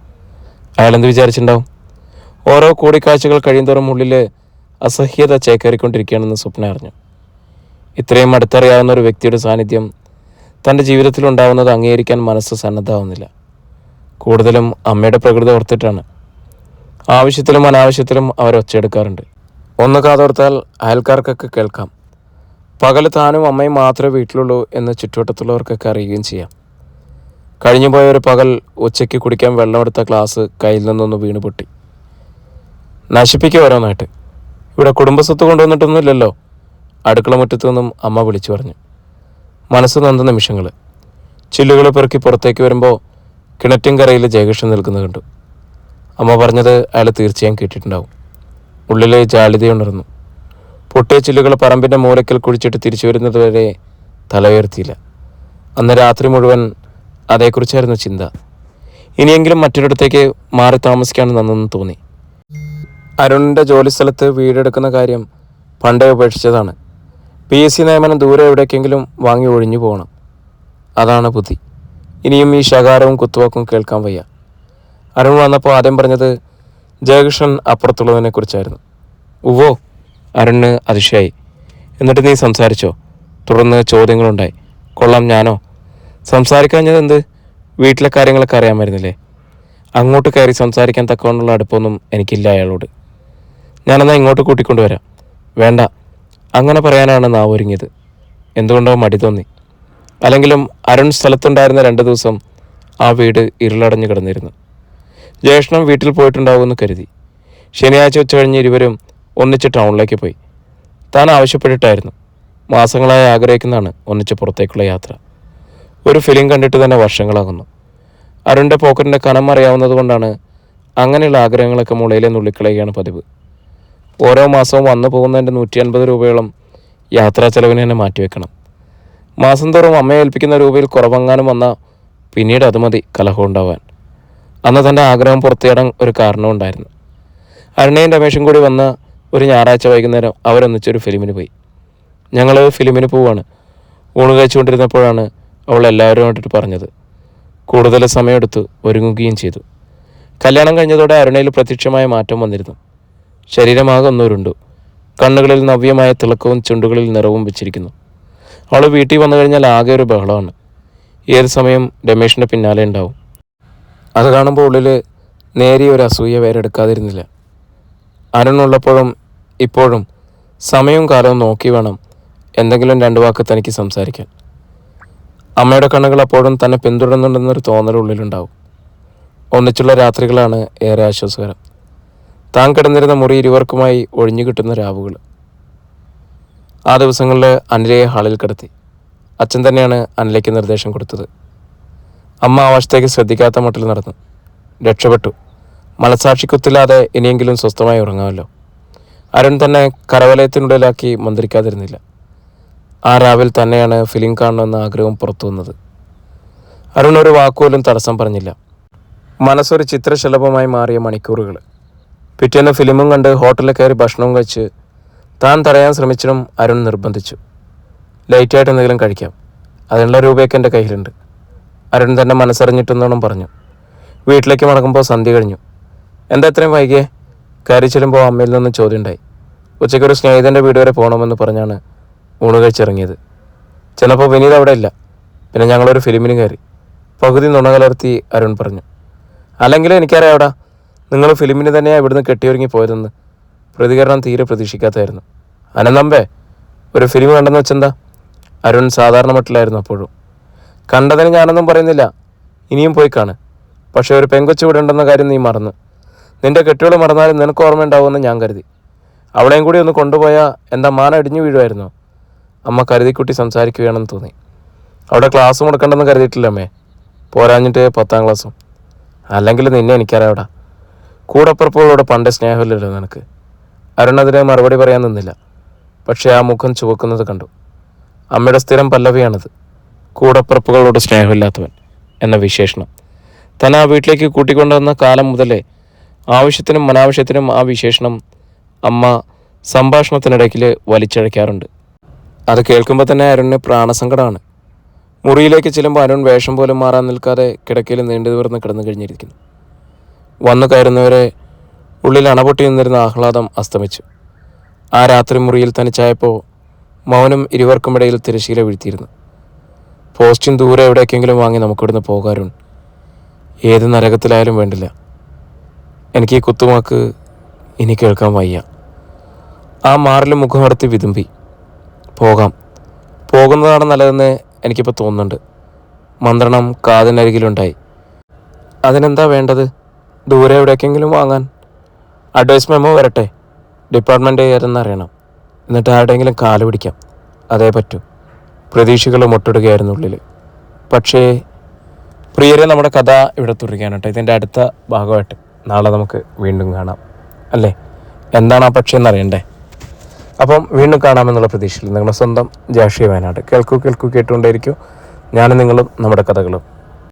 അയാളെന്ത് വിചാരിച്ചിട്ടുണ്ടാവും? ഓരോ കൂടിക്കാഴ്ചകൾ കഴിയുന്തോറും ഉള്ളിൽ അസഹ്യത ചേക്കേറിക്കൊണ്ടിരിക്കുകയാണെന്ന് സ്വപ്ന അറിഞ്ഞു. ഇത്രയും അടുത്തറിയാവുന്ന ഒരു വ്യക്തിയുടെ സാന്നിധ്യം തൻ്റെ ജീവിതത്തിലുണ്ടാവുന്നത് അംഗീകരിക്കാൻ മനസ്സ് സന്നദ്ധമാവുന്നില്ല. കൂടുതലും അമ്മയുടെ പ്രകൃതി ഓർത്തിട്ടാണ്. ആവശ്യത്തിലും അനാവശ്യത്തിലും അവർ ഒച്ചയെടുക്കാറുണ്ട്. ഒന്ന് കാതോർത്താൽ അയൽക്കാർക്കൊക്കെ കേൾക്കാം. പകൽ താനും അമ്മയും മാത്രമേ വീട്ടിലുള്ളൂ എന്ന് ചുറ്റുവട്ടത്തുള്ളവർക്കൊക്കെ അറിയുകയും ചെയ്യാം. കഴിഞ്ഞുപോയ ഒരു പകൽ ഉച്ചയ്ക്ക് കുടിക്കാൻ വെള്ളമെടുത്ത ഗ്ലാസ് കയ്യിൽ നിന്നൊന്ന് വീണ് പൊട്ടി. നശിപ്പിക്കുക ഓരോന്നായിട്ട്. ഇവിടെ കുടുംബസ്വത്ത് കൊണ്ടുവന്നിട്ടൊന്നുമില്ലല്ലോ. അടുക്കള മുറ്റത്തു നിന്നും അമ്മ വിളിച്ചു പറഞ്ഞു. മനസ്സ് നൊന്ത നിമിഷങ്ങൾ. ചില്ലുകൾ പെറുക്കി പുറത്തേക്ക് വരുമ്പോൾ കിണറ്റിൻകരയിൽ ജയകൃഷ്ണൻ നിൽക്കുന്നത് കണ്ടു. അമ്മ പറഞ്ഞത് അയാൾ തീർച്ചയായും കേട്ടിട്ടുണ്ടാവും. ഉള്ളിൽ ജാളിതയുണർന്നു. പൊട്ടിയ ചില്ലുകൾ പറമ്പിൻ്റെ മൂലയ്ക്കൽ കുഴിച്ചിട്ട് തിരിച്ചു വരുന്നത് വരെ തല ഉയർത്തിയില്ല. അന്ന് രാത്രി മുഴുവൻ അതേക്കുറിച്ചായിരുന്നു ചിന്ത. ഇനിയെങ്കിലും മറ്റൊരിടത്തേക്ക് മാറി താമസിക്കാൻ നന്നെന്ന് തോന്നി. അരുണിൻ്റെ ജോലിസ്ഥലത്ത് വീടെടുക്കുന്ന കാര്യം പണ്ടേ ഉപേക്ഷിച്ചതാണ്. PSC നിയമനം ദൂരെ എവിടേക്കെങ്കിലും വാങ്ങി ഒഴിഞ്ഞു പോകണം. അതാണ് ബുദ്ധി. ഇനിയും ഈ ശകാരവും കുത്തുവാക്കും കേൾക്കാൻ വയ്യ. അരുൺ വന്നപ്പോൾ ആദ്യം പറഞ്ഞത് ജയകൃഷ്ണൻ അപ്പുറത്തുള്ളതിനെക്കുറിച്ചായിരുന്നു. ഉവ്വോ, അരുണിന് അതിശയായി. എന്നിട്ട് നീ സംസാരിച്ചോ? തുടർന്ന് ചോദ്യങ്ങളുണ്ടായി. കൊള്ളാം, ഞാനോ? സംസാരിക്കാഞ്ഞത് എന്ത്? വീട്ടിലെ കാര്യങ്ങളൊക്കെ അറിയാമായിരുന്നില്ലേ? അങ്ങോട്ട് കയറി സംസാരിക്കാൻ തക്കവണ്ണുള്ള അടുപ്പമൊന്നും എനിക്കില്ല അയാളോട്. ഞാനെന്നാൽ ഇങ്ങോട്ട് കൂട്ടിക്കൊണ്ടുവരാം. വേണ്ട, അങ്ങനെ പറയാനാണ് നാവ് ഒരുങ്ങിയത്. എന്തുകൊണ്ടോ മടി തോന്നി. അല്ലെങ്കിലും അരുൺ സ്ഥലത്തുണ്ടായിരുന്ന 2 ദിവസം ആ വീട് ഇരുളടഞ്ഞു കിടന്നിരുന്നു. ജ്യേഷ്ഠൻ വീട്ടിൽ പോയിട്ടുണ്ടാവുമെന്ന് കരുതി. ശനിയാഴ്ച ഉച്ച കഴിഞ്ഞ് ഇരുവരും ഒന്നിച്ച് ടൗണിലേക്ക് പോയി. താൻ ആവശ്യപ്പെട്ടിട്ടായിരുന്നു. മാസങ്ങളായി ആഗ്രഹിക്കുന്നതാണ് ഒന്നിച്ച് പുറത്തേക്കുള്ള യാത്ര. ഒരു ഫിലിം കണ്ടിട്ട് തന്നെ വർഷങ്ങളാകുന്നു. അരുണിൻ്റെ പോക്കറ്റിൻ്റെ കനം അറിയാവുന്നത് കൊണ്ടാണ് അങ്ങനെയുള്ള ആഗ്രഹങ്ങളൊക്കെ മുളയിലെ നുള്ളിക്കളയുകയാണ് പതിവ്. ഓരോ മാസവും വന്നു പോകുന്നതിൻ്റെ 150 രൂപയോളം യാത്രാ ചെലവിന് തന്നെ മാറ്റിവെക്കണം. മാസം തോറും അമ്മയെ ഏൽപ്പിക്കുന്ന രൂപയിൽ കുറവെങ്ങാനും വന്നാൽ പിന്നീട് അത് മതി കലഹം ഉണ്ടാവാൻ. അന്ന് തൻ്റെ ആഗ്രഹം പുറത്തിടാൻ ഒരു കാരണമുണ്ടായിരുന്നു. അരുണയും രമേശും കൂടി വന്ന ഒരു ഞായറാഴ്ച വൈകുന്നേരം അവരൊന്നിച്ചൊരു ഫിലിമിന് പോയി. ഞങ്ങൾ ഫിലിമിന് പോവാണ്. ഊണ് കഴിച്ചുകൊണ്ടിരുന്നപ്പോഴാണ് അവൾ എല്ലാവരുമായിട്ടിട്ട് പറഞ്ഞത്. കൂടുതൽ സമയമെടുത്ത് ഒരുങ്ങുകയും ചെയ്തു. കല്യാണം കഴിഞ്ഞതോടെ അരുണയിൽ പ്രത്യക്ഷമായ മാറ്റം വന്നിരുന്നു. ശരീരമാകെ ഒന്നുരുണ്ടു. കണ്ണുകളിൽ നവ്യമായ തിളക്കവും ചുണ്ടുകളിൽ നിറവും വെച്ചിരിക്കുന്നു. അവൾ വീട്ടിൽ വന്നു കഴിഞ്ഞാൽ ആകെ ഒരു ബഹളമാണ്. ഏത് സമയം രമേശിൻ്റെ പിന്നാലെ ഉണ്ടാവും. അത് കാണുമ്പോൾ ഉള്ളിൽ നേരിയ ഒരു അസൂയ വേറെ എടുക്കാതിരുന്നില്ല. അരുണുള്ളപ്പോഴും ഇപ്പോഴും സമയവും കാലവും നോക്കി വേണം എന്തെങ്കിലും 2 വാക്ക് തനിക്ക് സംസാരിക്കാൻ. അമ്മയുടെ കണ്ണുകൾ അപ്പോഴും തന്നെ പിന്തുടരുന്നുണ്ടെന്നൊരു തോന്നലുള്ളിലുണ്ടാവും. ഒന്നിച്ചുള്ള രാത്രികളാണ് ഏറെ ആശ്വാസകരം. താൻ കിടന്നിരുന്ന മുറി ഇരുവർക്കുമായി ഒഴിഞ്ഞു കിട്ടുന്ന രാവുകൾ. ആ ദിവസങ്ങളിൽ അനിലയെ ഹാളിൽ കിടത്തി. അച്ഛൻ തന്നെയാണ് അനിലയ്ക്ക് നിർദ്ദേശം കൊടുത്തത്. അമ്മ ആ വശത്തേക്ക് ശ്രദ്ധിക്കാത്ത മട്ടിൽ നടന്നു. രക്ഷപ്പെട്ടു. മനസാക്ഷിക്കുത്തില്ലാതെ ഇനിയെങ്കിലും സ്വസ്ഥമായി ഉറങ്ങാമല്ലോ. അരുൺ തന്നെ കരവലയത്തിനുള്ളിലാക്കി മന്ത്രിക്കാതിരുന്നില്ല. ആ രാവിൽ തന്നെയാണ് ഫിലിം കാണണമെന്ന ആഗ്രഹം പുറത്തു വന്നത്. അരുൺ ഒരു വാക്കുപോലും തടസ്സം പറഞ്ഞില്ല. മനസ്സൊരു ചിത്രശലഭമായി മാറിയ മണിക്കൂറുകൾ. പിറ്റേന്ന് ഫിലിമും കണ്ട് ഹോട്ടലിൽ കയറി ഭക്ഷണവും കഴിച്ച് താൻ തടയാൻ ശ്രമിച്ചിട്ടും അരുൺ നിർബന്ധിച്ചു. ലൈറ്റായിട്ട് എന്തെങ്കിലും കഴിക്കാം, അതിനുള്ള രൂപയൊക്കെ എൻ്റെ കയ്യിലുണ്ട്. അരുൺ തന്നെ മനസ്സറിഞ്ഞിട്ടെന്നോണം പറഞ്ഞു. വീട്ടിലേക്ക് മടങ്ങുമ്പോൾ സന്ധ്യ കഴിഞ്ഞു. എന്താ ഇത്രയും വൈകിയേ? കയറി ചെല്ലുമ്പോൾ അമ്മയിൽ നിന്നും ചോദ്യം ഉണ്ടായി. ഉച്ചയ്ക്കൊരു സ്നേഹിതൻ്റെ വീട് വരെ പോകണമെന്ന് പറഞ്ഞാണ് ഊണ് കഴിച്ചിറങ്ങിയത്. ചിലപ്പോൾ വിനീത് അവിടെ ഇല്ല. പിന്നെ ഞങ്ങളൊരു ഫിലിമിന് കയറി. പകുതി നുണ കലർത്തി അരുൺ പറഞ്ഞു. അല്ലെങ്കിലും എനിക്കറിയാം അവിടെ നിങ്ങൾ ഫിലിമിന് തന്നെയാണ് ഇവിടുന്ന് കെട്ടിയൊരുങ്ങി പോയതെന്ന്. പ്രതികരണം തീരെ പ്രതീക്ഷിക്കാത്തായിരുന്നു. അനന്തമ്പേ, ഒരു ഫിലിം കണ്ടെന്ന് വെച്ചെന്താ? അരുൺ സാധാരണ മട്ടിലായിരുന്നു അപ്പോഴും. കണ്ടതിന് ഞാനൊന്നും പറയുന്നില്ല, ഇനിയും പോയി കാണ്. പക്ഷേ ഒരു പെങ്കൊച്ചു ഇവിടെ ഉണ്ടെന്ന കാര്യം നീ മറന്നു. നിന്റെ കെട്ടിയോൾ മറന്നാലും നിനക്ക് ഓർമ്മയുണ്ടാവുമെന്ന് ഞാൻ കരുതി. അവളെയും കൂടി ഒന്ന് കൊണ്ടുപോയാൽ എന്താ മാന ഇടിഞ്ഞു വീഴുമായിരുന്നോ? അമ്മ കരുതിക്കുട്ടി സംസാരിക്കുകയാണെന്ന് തോന്നി. അവിടെ ക്ലാസ് മുടക്കണ്ടെന്ന് കരുതിയിട്ടില്ല അമ്മേ. പോരാഞ്ഞിട്ട് 10ാം ക്ലാസ്സും. അല്ലെങ്കിൽ നിന്നെ എനിക്കറിയാവിടാ. കൂടപ്പുറപ്പുകളോട് പണ്ടേ സ്നേഹമില്ലല്ലോ നിനക്ക്. അരുൺ അതിന് മറുപടി പറയാൻ നിന്നില്ല. പക്ഷേ ആ മുഖം ചുവക്കുന്നത് കണ്ടു. അമ്മയുടെ സ്ഥിരം പല്ലവിയാണത്, കൂടപ്പുറപ്പുകളോട് സ്നേഹമില്ലാത്തവൻ എന്ന വിശേഷണം. തന്നെ ആ വീട്ടിലേക്ക് കൂട്ടിക്കൊണ്ടുവന്ന കാലം മുതലേ ആവശ്യത്തിനും അനാവശ്യത്തിനും ആ വിശേഷണം അമ്മ സംഭാഷണത്തിനിടയ്ക്ക് വലിച്ചഴയ്ക്കാറുണ്ട്. അത് കേൾക്കുമ്പോൾ തന്നെ അരുണിന് പ്രാണസങ്കടമാണ്. മുറിയിലേക്ക് ചെല്ലുമ്പോൾ അരുൺ വേഷം പോലും മാറാൻ നിൽക്കാതെ കിടക്കയിൽ നീണ്ടു നിവർന്ന് കിടന്നു കഴിഞ്ഞിരിക്കുന്നു. വന്നു കയറുന്നവരെ ഉള്ളിൽ അണപൊട്ടി നിന്നിരുന്ന ആഹ്ലാദം അസ്തമിച്ചു. ആ രാത്രി മുറിയിൽ തനിച്ചായപ്പോൾ മൗനം ഇരുവർക്കുമിടയിൽ തിരശീല വീഴ്ത്തിയിരുന്നു. പോസ്റ്റും ദൂരെ എവിടേക്കെങ്കിലും വാങ്ങി നമുക്കിവിടുന്ന് പോകാറുണ്ട്. ഏത് നരകത്തിലായാലും വേണ്ടില്ല. എനിക്ക് ഈ കുത്തുവാക്ക് ഇനി കേൾക്കാൻ വയ്യ. ആ മാറിൽ മുഖമടത്തി വിതുമ്പി. പോകാം, പോകുന്നതാണ് നല്ലതെന്ന് എനിക്കിപ്പോൾ തോന്നുന്നുണ്ട്. മന്ത്രണം കാതിനരികിലുണ്ടായി. അതിനെന്താ വേണ്ടത്? ദൂരെ എവിടേക്കെങ്കിലും വാങ്ങാൻ. അഡ്വൈസ് മെമ്മോ വരട്ടെ? ഡിപ്പാർട്ട്മെൻറ്റ് ഏതെന്ന് അറിയണം. എന്നിട്ട് ആരുടെയെങ്കിലും കാല് പിടിക്കാം. അതേ പറ്റൂ. പ്രതീക്ഷകൾ മുട്ടിടുകയായിരുന്നു ഉള്ളിൽ. പക്ഷേ പ്രിയരെ, നമ്മുടെ കഥ ഇവിടെ തുടരുകയാണ് കേട്ടോ. ഇതിൻ്റെ അടുത്ത ഭാഗമായിട്ട് നാളെ നമുക്ക് വീണ്ടും കാണാം അല്ലേ? എന്താണ് ആ പക്ഷി എന്നറിയണ്ടേ? അപ്പം വീണ്ടും കാണാമെന്നുള്ള പ്രതീക്ഷയിൽ നിങ്ങളുടെ സ്വന്തം ജാഷി വയനാട്. കേൾക്കൂ കേട്ടുകൊണ്ടേയിരിക്കും. ഞാനും നിങ്ങളും നമ്മുടെ കഥകളും.